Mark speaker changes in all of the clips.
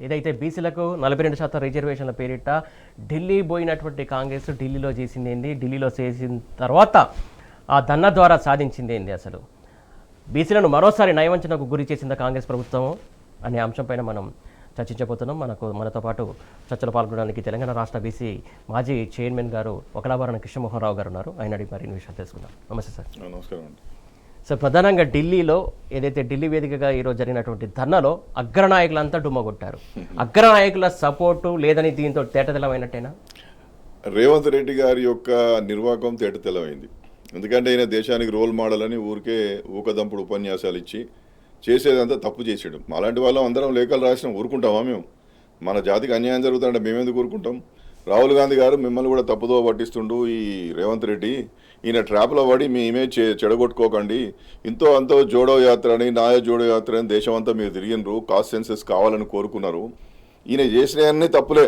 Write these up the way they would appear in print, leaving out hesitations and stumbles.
Speaker 1: ఏదైతే బీసీలకు 42% రిజర్వేషన్ల పేరిట ఢిల్లీ పోయినటువంటి కాంగ్రెస్ ఢిల్లీలో చేసింది ఏంది, ఢిల్లీలో చేసిన తర్వాత ఆ ధర్నా ద్వారా సాధించింది ఏంది, అసలు బీసీలను మరోసారి నయవంచనకు గురి చేసింది కాంగ్రెస్ ప్రభుత్వం అనే అంశంపైన మనం చర్చించబోతున్నాం. మనతో పాటు చర్చలో పాల్గొనడానికి తెలంగాణ రాష్ట్ర బీసీ మాజీ చైర్మన్ గారు ఒకలాభరణ కృష్ణమోహన్ రావు గారు ఉన్నారు. ఆయన అడిగి మరిన్ని విషయాలు తెలుసుకుందాం. నమస్తే సార్.
Speaker 2: నమస్కారం అండి.
Speaker 1: సార్, ప్రధానంగా ఢిల్లీలో ఏదైతే ఢిల్లీ వేదికగా ఈరోజు జరిగినటువంటి ధర్నాలో అగ్రనాయకులంతా డుమ్మగొట్టారు. అగ్రనాయకుల సపోర్టు లేదని దీంతో తేటతెల్లమైనట్టేనా?
Speaker 2: రేవంత్ రెడ్డి గారి యొక్క నిర్వాహకం తేటతెల్లమైంది. ఎందుకంటే ఆయన దేశానికి రోల్ మోడల్ అని ఊరికే ఊకదంపుడు ఉపన్యాసాలు ఇచ్చి చేసేదంతా తప్పు చేసాడు. అలాంటి వాళ్ళం అందరం లేఖలు రాసిన ఊరుకుంటామా? మేము మన జాతికి అన్యాయం జరుగుతుంటే మేమెందుకు ఊరుకుంటాం? రాహుల్ గాంధీ గారు మిమ్మల్ని కూడా తప్పుదో పట్టిస్తుండు. ఈ రేవంత్ రెడ్డి ఈయన ట్రాప్లో పడి మీ ఇమేజ్ చెడగొట్టుకోకండి, ఇంతో అంతో జోడో యాత్ర అని నాయ జోడో యాత్ర అని దేశం అంతా మీరు తిరిగినరు, కాస్ట్ సెన్సెస్ కావాలని కోరుకున్నారు. ఈయన చేసినవన్నీ తప్పులే,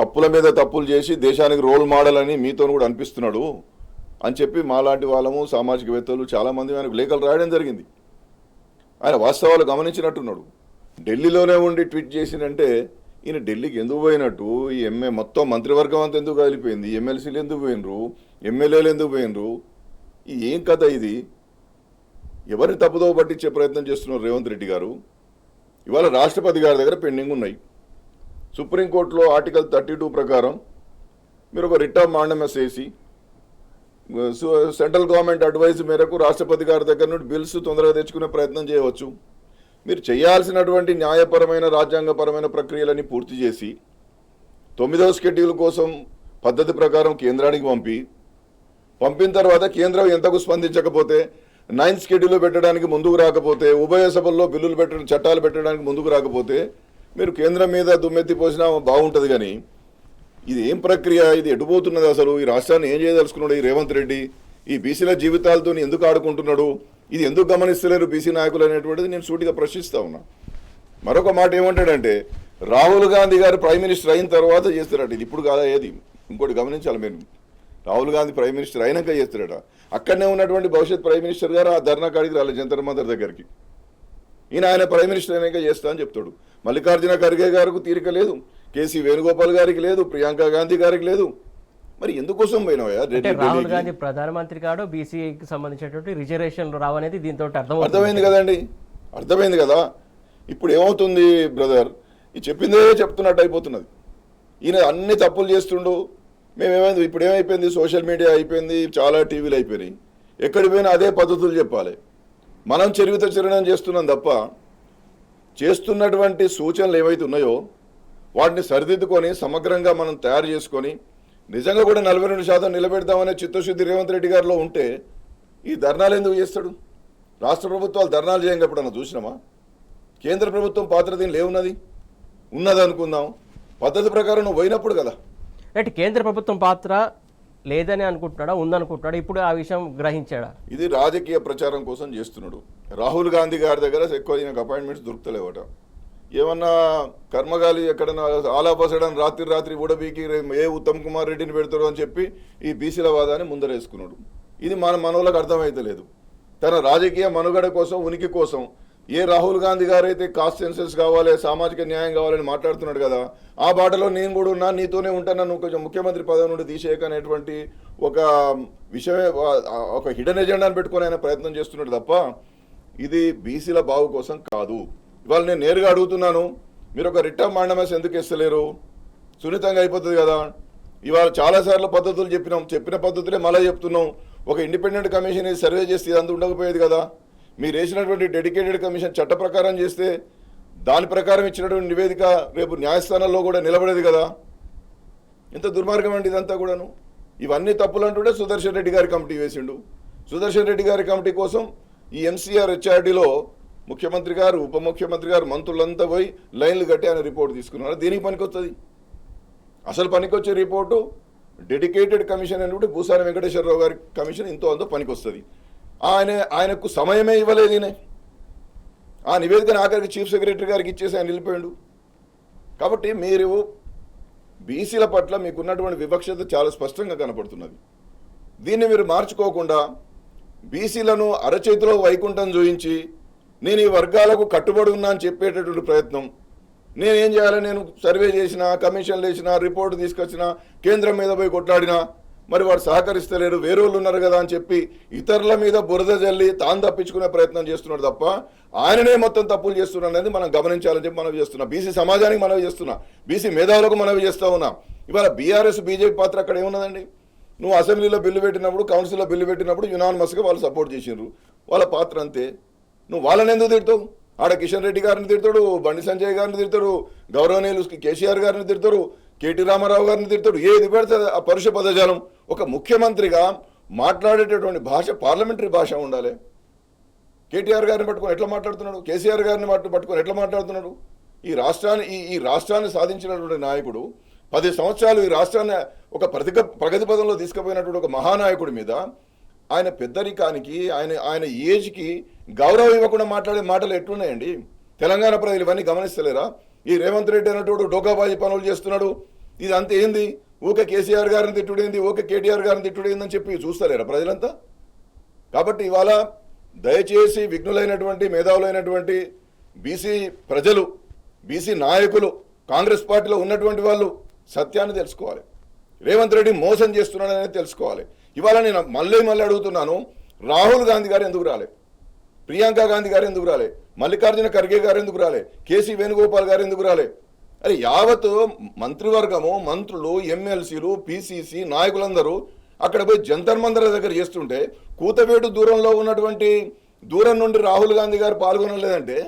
Speaker 2: తప్పుల మీద తప్పులు చేసి దేశానికి రోల్ మోడల్ అని మీతో కూడా అనిపిస్తున్నాడు అని చెప్పి మాలాంటి వాళ్ళము సామాజికవేత్తలు చాలామంది ఆయనకు లేఖలు రాయడం జరిగింది. ఆయన వాస్తవాలు గమనించినట్టున్నాడు. ఢిల్లీలోనే ఉండి ట్వీట్ చేసినంటే ఈయన ఢిల్లీకి ఎందుకు పోయినట్టు, ఈ మొత్తం మంత్రివర్గం అంతా ఎందుకు కదిలిపోయింది, ఎమ్మెల్సీలు ఎందుకు పోయినరు, ఎమ్మెల్యేలు ఎందుకు పోయినరు, ఏం కథ ఇది? ఎవరిని తప్పుదో పట్టించే ప్రయత్నం చేస్తున్నారు రేవంత్ రెడ్డి గారు? ఇవాళ రాష్ట్రపతి గారి దగ్గర పెండింగ్ ఉన్నాయి. సుప్రీంకోర్టులో ఆర్టికల్ 32 ప్రకారం మీరు ఒక రిట్ ఆఫ్ మాండమస్ వేసి సెంట్రల్ గవర్నమెంట్ అడ్వైజ్ మేరకు రాష్ట్రపతి గారి దగ్గర నుండి బిల్స్ తొందరగా తెచ్చుకునే ప్రయత్నం చేయవచ్చు. మీరు చేయాల్సినటువంటి న్యాయపరమైన రాజ్యాంగపరమైన ప్రక్రియలని పూర్తి చేసి 9వ షెడ్యూల్ కోసం పద్ధతి ప్రకారం కేంద్రానికి పంపిన తర్వాత కేంద్రం ఎంతకు స్పందించకపోతే 9th షెడ్యూల్ పెట్టడానికి ముందుకు రాకపోతే, ఉభయ సభల్లో బిల్లులు చట్టాలు పెట్టడానికి ముందుకు రాకపోతే మీరు కేంద్రం మీద దుమ్మెత్తి పోసినా బాగుంటుంది. కానీ ఇది ఏం ప్రక్రియ? ఇది ఎటుపోతున్నది? అసలు ఈ రాష్ట్రాన్ని ఏం చేయదలుచుకున్నాడు ఈ రేవంత్ రెడ్డి? ఈ బీసీల జీవితాలతో ఎందుకు ఆడుకుంటున్నాడు? ఇది ఎందుకు గమనిస్తలేరు బీసీ నాయకులు అనేటువంటిది నేను సూటిగా ప్రశ్నిస్తా ఉన్నా. మరొక మాట ఏమంటాడంటే, రాహుల్ గాంధీ గారు ప్రైమ్ మినిస్టర్ అయిన తర్వాత చేస్తారట. ఇది ఇప్పుడు కాదా? ఏది ఇంకోటి గమనించాలి మీరు. రాహుల్ గాంధీ ప్రైమ్ మినిస్టర్ అయినాక చేస్తారట. అక్కడనే ఉన్నటువంటి భవిష్యత్ ప్రైమ్ మినిస్టర్ గారు ఆ ధర్నా కాడికి రాలేదు, జంతర్ మంతర్ దగ్గరికి. ఆయన ప్రైమ్ మినిస్టర్ అయినాక చేస్తా అని చెప్తాడు. మల్లికార్జున ఖర్గే గారికి తీరిక లేదు, కేసీ వేణుగోపాల్ గారికి లేదు, ప్రియాంక గాంధీ గారికి లేదు. మరి ఎందుకోసం పోయినావా?
Speaker 1: రాహుల్ గాంధీ ప్రధానమంత్రి కాడు, బీసీకి సంబంధించినటువంటి రిజర్వేషన్లు రావనేది దీంతో
Speaker 2: అర్థమైంది కదండి, అర్థమైంది కదా. ఇప్పుడు ఏమవుతుంది బ్రదర్, ఈ చెప్పిందే చెప్తున్నట్టు అయిపోతున్నది. ఈయన అన్ని తప్పులు చేస్తుండు. మేమేమైంది? ఇప్పుడు ఏమైపోయింది? సోషల్ మీడియా అయిపోయింది, చాలా టీవీలు అయిపోయినాయి. ఎక్కడికి పోయినా అదే పద్ధతులు చెప్పాలి. మనం చరణం చేస్తున్నాం తప్ప చేస్తున్నటువంటి సూచనలు ఏవైతే ఉన్నాయో వాటిని సరిదిద్దుకొని సమగ్రంగా మనం తయారు చేసుకొని నిజంగా కూడా 42% నిలబెడతామనే చిత్తశుద్ధి రేవంత్ రెడ్డి గారిలో ఉంటే ఈ ధర్నాలు ఎందుకు చేస్తాడు? రాష్ట్ర ప్రభుత్వాలు ధర్నాలు చేయంగా ఎప్పుడన్నా చూసినామా? కేంద్ర ప్రభుత్వం పాత్ర దీనిలో ఏమున్నది? ఉన్నది అనుకుందాం. పద్ధతి ప్రకారం నువ్వు పోయినప్పుడు కదా.
Speaker 1: అంటే కేంద్ర ప్రభుత్వం పాత్ర లేదని అనుకుంటున్నాడా, ఉందనుకుంటున్నాడా? ఇప్పుడు ఆ విషయం గ్రహించాడా?
Speaker 2: ఇది రాజకీయ ప్రచారం కోసం చేస్తున్నాడు. రాహుల్ గాంధీ గారి దగ్గర ఎక్కువ ఈయనకు అపాయింట్మెంట్స్ దొరుకుతలేవట. ఏమన్నా కర్మగాలి ఎక్కడన్నా ఆలాపసడని రాత్రి ఊడబీకి ఏ ఉత్తమ్ కుమార్ రెడ్డిని పెడతారు అని చెప్పి ఈ బీసీల వాదాన్ని ముందరేసుకున్నాడు. ఇది మనోళ్ళకి అర్థమైతలేదు. తన రాజకీయ మనుగడ కోసం, ఉనికి కోసం ఏ రాహుల్ గాంధీ గారు అయితే కాస్ట్ సెన్సెస్ కావాలి, సామాజిక న్యాయం కావాలని మాట్లాడుతున్నాడు కదా, ఆ బాటలో నేను కూడా ఉన్నా, నీతోనే ఉంటాను, నువ్వు కొంచెం ముఖ్యమంత్రి పదవి నుండి తీసేయక అనేటువంటి ఒక విషయమే, ఒక హిడెన్ ఎజెండాను పెట్టుకొని ఆయన ప్రయత్నం చేస్తున్నాడు తప్ప ఇది బీసీల బాగు కోసం కాదు. ఇవాళ నేను నేరుగా అడుగుతున్నాను, మీరు ఒక రిట్ ఆఫ్ మాండమస్ ఎందుకు ఇస్తలేరు? సున్నితంగా అయిపోతుంది కదా. ఇవాళ చాలాసార్లు పద్ధతులు చెప్పిన పద్ధతులే మళ్ళీ చెప్తున్నాం. ఒక ఇండిపెండెంట్ కమిషన్ సర్వే చేస్తే ఇదంతా ఉండకపోయేది కదా. మీరు వేసినటువంటి డెడికేటెడ్ కమిషన్ చట్ట ప్రకారం చేస్తే దాని ప్రకారం ఇచ్చినటువంటి నివేదిక రేపు న్యాయస్థానాల్లో కూడా నిలబడేది కదా. ఇంత దుర్మార్గం అండి ఇదంతా కూడాను. ఇవన్నీ తప్పులు అంటుంటే సుదర్శన్ రెడ్డి గారి కమిటీ వేసిండు. సుదర్శన్ రెడ్డి గారి కమిటీ కోసం ఈ ఎంసీఆర్ హెచ్ఆర్డీలో ముఖ్యమంత్రి గారు, ఉప ముఖ్యమంత్రి గారు, మంత్రులంతా పోయి లైన్లు కట్టి ఆయన రిపోర్ట్ తీసుకున్నారు. దీనికి పనికొస్తుంది? అసలు పనికొచ్చే రిపోర్టు డెడికేటెడ్ కమిషన్ అని భూసాని వెంకటేశ్వరరావు గారి కమిషన్ ఇంతో అంతో పనికొస్తుంది. ఆయనకు సమయమే ఇవ్వలేదు ఈయన. ఆ నివేదికను ఆఖరికి చీఫ్ సెక్రటరీ గారికి ఇచ్చేసి ఆయన నిలిపోయాడు. కాబట్టి మీరు బీసీల పట్ల మీకున్నటువంటి వివక్షత చాలా స్పష్టంగా కనపడుతున్నది. దీన్ని మీరు మార్చుకోకుండా బీసీలను అరచేతిలో వైకుంఠం చూయించి నేను ఈ వర్గాలకు కట్టుబడి ఉన్నా అని చెప్పేటటువంటి ప్రయత్నం నేనేం చేయాలి? నేను సర్వే చేసిన, కమిషన్లు వేసిన, రిపోర్ట్ తీసుకొచ్చిన, కేంద్రం మీద పోయి కొట్లాడినా, మరి వాడు సహకరిస్తలేరు, వేరే వాళ్ళు ఉన్నారు కదా అని చెప్పి ఇతరుల మీద బురద జల్లి తాను తప్పించుకునే ప్రయత్నం చేస్తున్నాడు తప్ప ఆయననే మొత్తం తప్పులు చేస్తున్నాడు అనేది మనం గమనించాలని చెప్పి మనవి చేస్తున్నా. బీసీ సమాజానికి మనవి చేస్తున్నా, బీసీ మేధావులకు మనవి చేస్తూ ఉన్నా. ఇవాళ బీఆర్ఎస్ బీజేపీ పాత్ర అక్కడ ఏమున్నదండి? నువ్వు అసెంబ్లీలో బిల్లు పెట్టినప్పుడు, కౌన్సిల్లో బిల్లు పెట్టినప్పుడు యునానిమస్గా వాళ్ళు సపోర్ట్ చేసిండ్రు, వాళ్ళ పాత్ర అంతే. నువ్వు వాళ్ళని ఎందుకు తిడతావు? ఆడ కిషన్ రెడ్డి గారిని తిడతాడు, బండి సంజయ్ గారిని తిడతాడు, గౌరవనీయులు కేసీఆర్ గారిని తిడతాడు, కేటీ రామారావు గారిని తిడతాడు. ఏది పెడితే ఆ పరుష పదజాలం. ఒక ముఖ్యమంత్రిగా మాట్లాడేటటువంటి భాష పార్లమెంటరీ భాష ఉండాలి. కేటీఆర్ గారిని పట్టుకొని ఎట్లా మాట్లాడుతున్నాడు? కేసీఆర్ గారిని పట్టుకొని ఎట్లా మాట్లాడుతున్నాడు? ఈ రాష్ట్రాన్ని సాధించినటువంటి నాయకుడు 10 సంవత్సరాలు ఈ రాష్ట్రాన్ని ఒక ప్రగతి పదంలో తీసుకుపోయినటువంటి ఒక మహానాయకుడి మీద ఆయన పెద్దరికానికి, ఆయన ఏజ్కి గౌరవం ఇవ్వకుండా మాట్లాడే మాటలు ఎట్లున్నాయండి? తెలంగాణ ప్రజలు ఇవన్నీ గమనిస్తలేరా? ఈ రేవంత్ రెడ్డి అన్నట్టు డోకాబాజీ పనులు చేస్తున్నాడు, ఇది అంతే ఏంది? ఊకే కేసీఆర్ గారిని తిట్టుడేంది, ఊకే కేటీఆర్ గారిని తిట్టుడేందని చెప్పి చూస్తలేరా ప్రజలంతా? కాబట్టి ఇవాళ దయచేసి విఘ్నులైనటువంటి, మేధావులైనటువంటి బీసీ ప్రజలు, బీసీ నాయకులు, కాంగ్రెస్ పార్టీలో ఉన్నటువంటి వాళ్ళు సత్యాన్ని తెలుసుకోవాలి. రేవంత్ రెడ్డి మోసం చేస్తున్నాడనేది తెలుసుకోవాలి. ఇవాళ నేను మళ్ళీ అడుగుతున్నాను, రాహుల్ గాంధీ గారు ఎందుకు రాలే? ప్రియాంక గాంధీ గారు ఎందుకు రాలే? మల్లికార్జున ఖర్గే గారు ఎందుకు రాలే? కేసీ వేణుగోపాల్ గారు ఎందుకు రాలే? అరే యావత్ మంత్రివర్గము, మంత్రులు, ఎమ్మెల్సీలు, పిసిసి నాయకులందరూ అక్కడ పోయి జంతర్ మంతర్ దగ్గర చేస్తుంటే కూతవేటు దూరంలో ఉన్నటువంటి దూరం నుండి రాహుల్ గాంధీ గారు పాల్గొనలేదంటే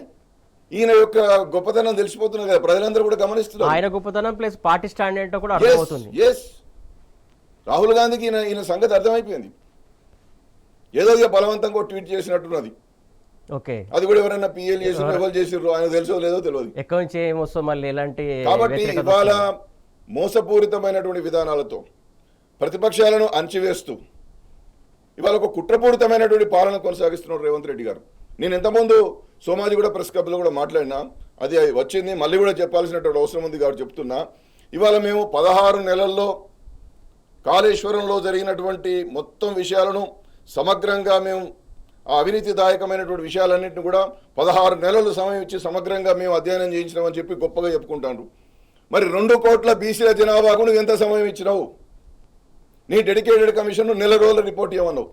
Speaker 2: ఈయన యొక్క గొప్పతనం తెలిసిపోతున్నది కదా, ప్రజలందరూ కూడా గమనిస్తున్నారు.
Speaker 1: ఆయన గొప్పతనం ప్లస్ పార్టీ స్టాండ్ ఏంటో కూడా అర్థమవుతుంది.
Speaker 2: రాహుల్ గాంధీకి ఈయన సంగతి అర్థమైపోయింది. ఏదో ఇక బలవంతంగా ట్వీట్ చేసినట్టున్నది.
Speaker 1: ఓకే,
Speaker 2: అది కూడా ఎవరైనా పిఎల్ చేసి ఎవరు చేసిర్రు ఆయన తెలుసో లేదో తెలియదు.
Speaker 1: ఎక్కడి నుంచి ఏమొస్తో మళ్ళీ ఎలాంటి.
Speaker 2: కాబట్టి ఇవాళ మోసపూరితమైనటువంటి విధానాలతో ప్రతిపక్షాలను అణచివేస్తూ ఇవాళ ఒక కుట్రపూరితమైనటువంటి పాలన కొనసాగిస్తున్నారు రేవంత్ రెడ్డి గారు. నేను ఇంతకుముందు సోమాజి కూడా ప్రెస్ క్లబ్లో కూడా మాట్లాడినా, అది వచ్చింది, మళ్ళీ కూడా చెప్పాల్సినటువంటి అవసరం ఉంది కాబట్టి చెప్తున్నా. ఇవాళ మేము 16 నెలల్లో కాళేశ్వరంలో జరిగినటువంటి మొత్తం విషయాలను సమగ్రంగా మేము ఆ అవినీతిదాయకమైనటువంటి విషయాలన్నింటినీ కూడా 16 నెలలు సమయం ఇచ్చి సమగ్రంగా మేము అధ్యయనం చేయించినామని చెప్పి గొప్పగా చెప్పుకుంటాను. మరి 2 కోట్ల బీసీల జనాభాకు నువ్వు ఎంత సమయం ఇచ్చినావు? నీ డెడికేటెడ్ కమిషన్ నెల రోజుల రిపోర్ట్ ఇవ్వన్నావు.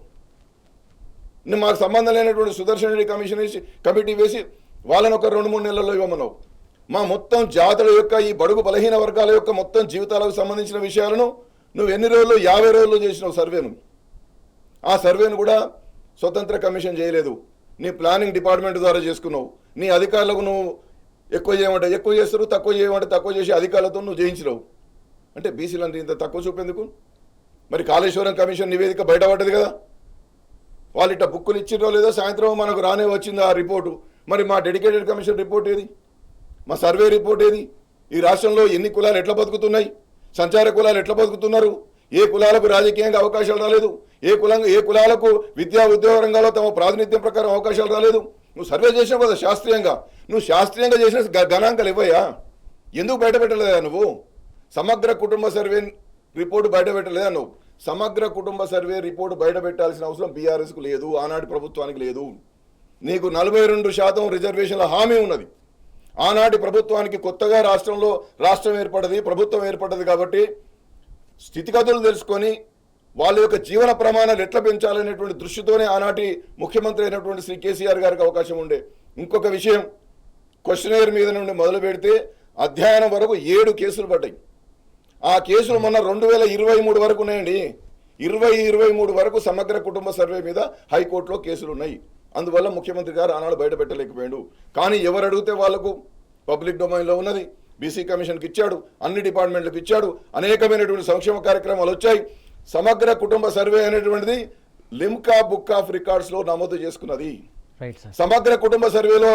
Speaker 2: నువ్వు మాకు సంబంధం లేనటువంటి సుదర్శన్ రెడ్డి కమిషన్ కమిటీ వేసి వాళ్ళని ఒక 2-3 నెలల్లో ఇవ్వమన్నావు. మా మొత్తం జాతుల యొక్క, ఈ బడుగు బలహీన వర్గాల యొక్క మొత్తం జీవితాలకు సంబంధించిన విషయాలను నువ్వు ఎన్ని రోజుల్లో? 50 రోజుల్లో చేసినావు సర్వేను. ఆ సర్వేను కూడా స్వతంత్ర కమిషన్ చేయలేదు, నీ ప్లానింగ్ డిపార్ట్మెంట్ ద్వారా చేసుకున్నావు. నీ అధికారులకు నువ్వు ఎక్కువ చేయమంటే ఎక్కువ చేస్తారు, తక్కువ చేయమంటే తక్కువ చేసి అధికారులతో నువ్వు చేయించినావు. అంటే బీసీలు అంటే ఇంత తక్కువ చూపేందుకు? మరి కాళేశ్వరం కమిషన్ నివేదిక బయటపడ్డది కదా, వాళ్ళు ఇట్లా బుక్కులు ఇచ్చిరో లేదో సాయంత్రం మనకు రానే వచ్చింది ఆ రిపోర్టు. మరి మా డెడికేటెడ్ కమిషన్ రిపోర్ట్ ఏది? మా సర్వే రిపోర్ట్ ఏది? ఈ రాష్ట్రంలో ఎన్ని కులాలు ఎట్లా బతుకుతున్నాయి, సంచార కులాలు ఎట్లా బతుకుతున్నారు, ఏ కులాలకు రాజకీయంగా అవకాశాలు రాలేదు, ఏ కులాలకు విద్యా ఉద్యోగ రంగాల్లో తమ ప్రాతినిధ్యం ప్రకారం అవకాశాలు రాలేదు. నువ్వు సర్వే చేసినావు కదా శాస్త్రీయంగా, నువ్వు శాస్త్రీయంగా చేసిన గణాంకాలు ఇవ్వయా? ఎందుకు బయట పెట్టలేదా నువ్వు? సమగ్ర కుటుంబ సర్వే రిపోర్టు బయట పెట్టలేదా నువ్వు? సమగ్ర కుటుంబ సర్వే రిపోర్టు బయట పెట్టాల్సిన అవసరం బీఆర్ఎస్కు లేదు, ఆనాటి ప్రభుత్వానికి లేదు. నీకు 42% రిజర్వేషన్ల హామీ ఉన్నది. ఆనాటి ప్రభుత్వానికి కొత్తగా రాష్ట్రం ఏర్పడ్డది, ప్రభుత్వం ఏర్పడ్డది కాబట్టి స్థితిగతులు తెలుసుకొని వాళ్ళ యొక్క జీవన ప్రమాణాలు ఎట్లా పెంచాలనేటువంటి దృష్టితోనే ఆనాటి ముఖ్యమంత్రి అయినటువంటి శ్రీ కేసీఆర్ గారికి అవకాశం ఉండే. ఇంకొక విషయం, క్వశ్చనర్ మీద నుండి మొదలు పెడితే అధ్యయనం వరకు 7 కేసులు పడ్డాయి. ఆ కేసులు మొన్న 2023 వరకు ఉన్నాయండి. 2023 వరకు సమగ్ర కుటుంబ సర్వే మీద హైకోర్టులో కేసులు ఉన్నాయి. అందువల్ల ముఖ్యమంత్రి గారు ఆనాడు బయట పెట్టలేకపోయాడు. కానీ ఎవరు అడిగితే వాళ్లకు పబ్లిక్ డొమైన్లో ఉన్నది. బీసీ కమిషన్కి ఇచ్చాడు, అన్ని డిపార్ట్మెంట్లకు ఇచ్చాడు, అనేకమైనటువంటి సంక్షేమ కార్యక్రమాలు వచ్చాయి. సమగ్ర కుటుంబ సర్వే అనేటువంటిది లిమ్కా బుక్ ఆఫ్ రికార్డ్స్లో నమోదు చేసుకున్నది. సమగ్ర కుటుంబ సర్వేలో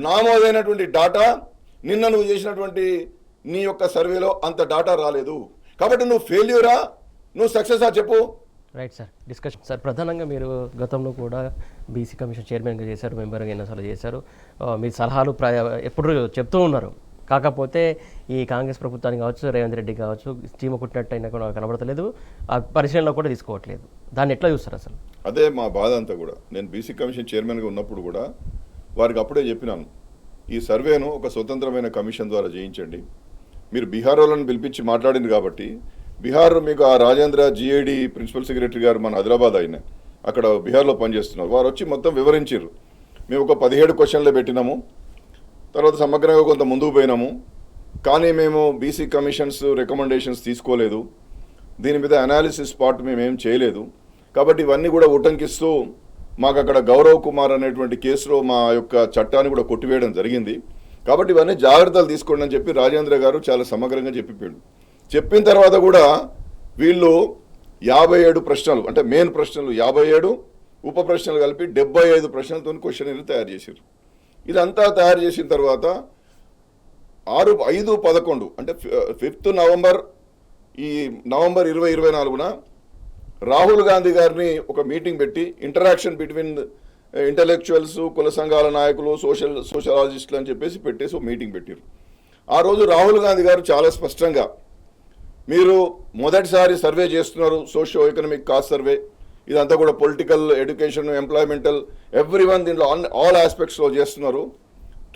Speaker 2: నమోదైనటువంటి డాటా నిన్న నువ్వు చేసినటువంటి నీ యొక్క సర్వేలో అంత డాటా రాలేదు. కాబట్టి నువ్వు ఫెయిల్యూరా, నువ్వు సక్సెసా చెప్పు.
Speaker 1: Right sir, discussion sir. ప్రధానంగా మీరు గతంలో కూడా బీసీ కమిషన్ చైర్మన్గా చేశారు, మెంబర్గా ఎన్నోసార్లు చేశారు. మీ సలహాలు ఎప్పుడు చెప్తూ ఉన్నారు. కాకపోతే ఈ కాంగ్రెస్ ప్రభుత్వానికి కావచ్చు, రేవంత్ రెడ్డి కావచ్చు, చీమ కుట్టినట్టు అయినా కూడా కనబడతలేదు, ఆ పరిశీలనలో కూడా తీసుకోవట్లేదు. దాన్ని ఎట్లా చూస్తారు అసలు?
Speaker 2: అదే మా బాధ అంతా కూడా. నేను బీసీ కమిషన్ చైర్మన్గా ఉన్నప్పుడు కూడా వారికి అప్పుడే చెప్పినాను, ఈ సర్వేను ఒక స్వతంత్రమైన కమిషన్ ద్వారా చేయించండి. మీరు బీహార్ వాళ్ళని పిలిపించి మాట్లాడింది కాబట్టి బీహార్ మీకు ఆ రాజేంద్ర జిఐడి ప్రిన్సిపల్ సెక్రటరీ గారు మన హైదరాబాద్ ఆయన అక్కడ బీహార్లో పనిచేస్తున్నారు. వారు వచ్చి మొత్తం వివరించారు. మేము ఒక 17 క్వశ్చన్లు పెట్టినాము, తర్వాత సమగ్రంగా కొంత ముందుకు పోయినాము, కానీ మేము బీసీ కమిషన్స్ రికమెండేషన్స్ తీసుకోలేదు, దీని మీద అనాలిసిస్ పార్ట్ మేమేం చేయలేదు, కాబట్టి ఇవన్నీ కూడా ఉటంకిస్తూ మాకు అక్కడ గౌరవ్ కుమార్ అనేటువంటి కేసులో మా యొక్క చట్టాన్ని కూడా కొట్టివేయడం జరిగింది, కాబట్టి ఇవన్నీ జాగ్రత్తలు తీసుకోండి అని చెప్పి రాజేంద్ర గారు చాలా సమగ్రంగా చెప్పిపోయాడు. చెప్పిన తర్వాత కూడా వీళ్ళు 57 ప్రశ్నలు అంటే మెయిన్ ప్రశ్నలు 57, ఉప ప్రశ్నలు కలిపి 75 ప్రశ్నలతో క్వశ్చన్ తయారు చేశారు. ఇదంతా తయారు చేసిన తర్వాత 5-11 అంటే 5th నవంబర్ ఈ నవంబర్ 2024న రాహుల్ గాంధీ గారిని ఒక మీటింగ్ పెట్టి ఇంటరాక్షన్ బిట్వీన్ ఇంటలెక్చువల్స్, కుల సంఘాల నాయకులు, సోషలాజిస్టులు అని చెప్పేసి పెట్టేసి ఒక మీటింగ్ పెట్టారు. ఆ రోజు రాహుల్ గాంధీ గారు చాలా స్పష్టంగా, మీరు మొదటిసారి సర్వే చేస్తున్నారు, సోషియో ఎకనామిక్ కాస్ట్ సర్వే, ఇదంతా కూడా పొలిటికల్, ఎడ్యుకేషన్, ఎంప్లాయ్మెంటల్, ఎవ్రీవన్ దీంట్లో ఆల్ ఆస్పెక్ట్స్లో చేస్తున్నారు,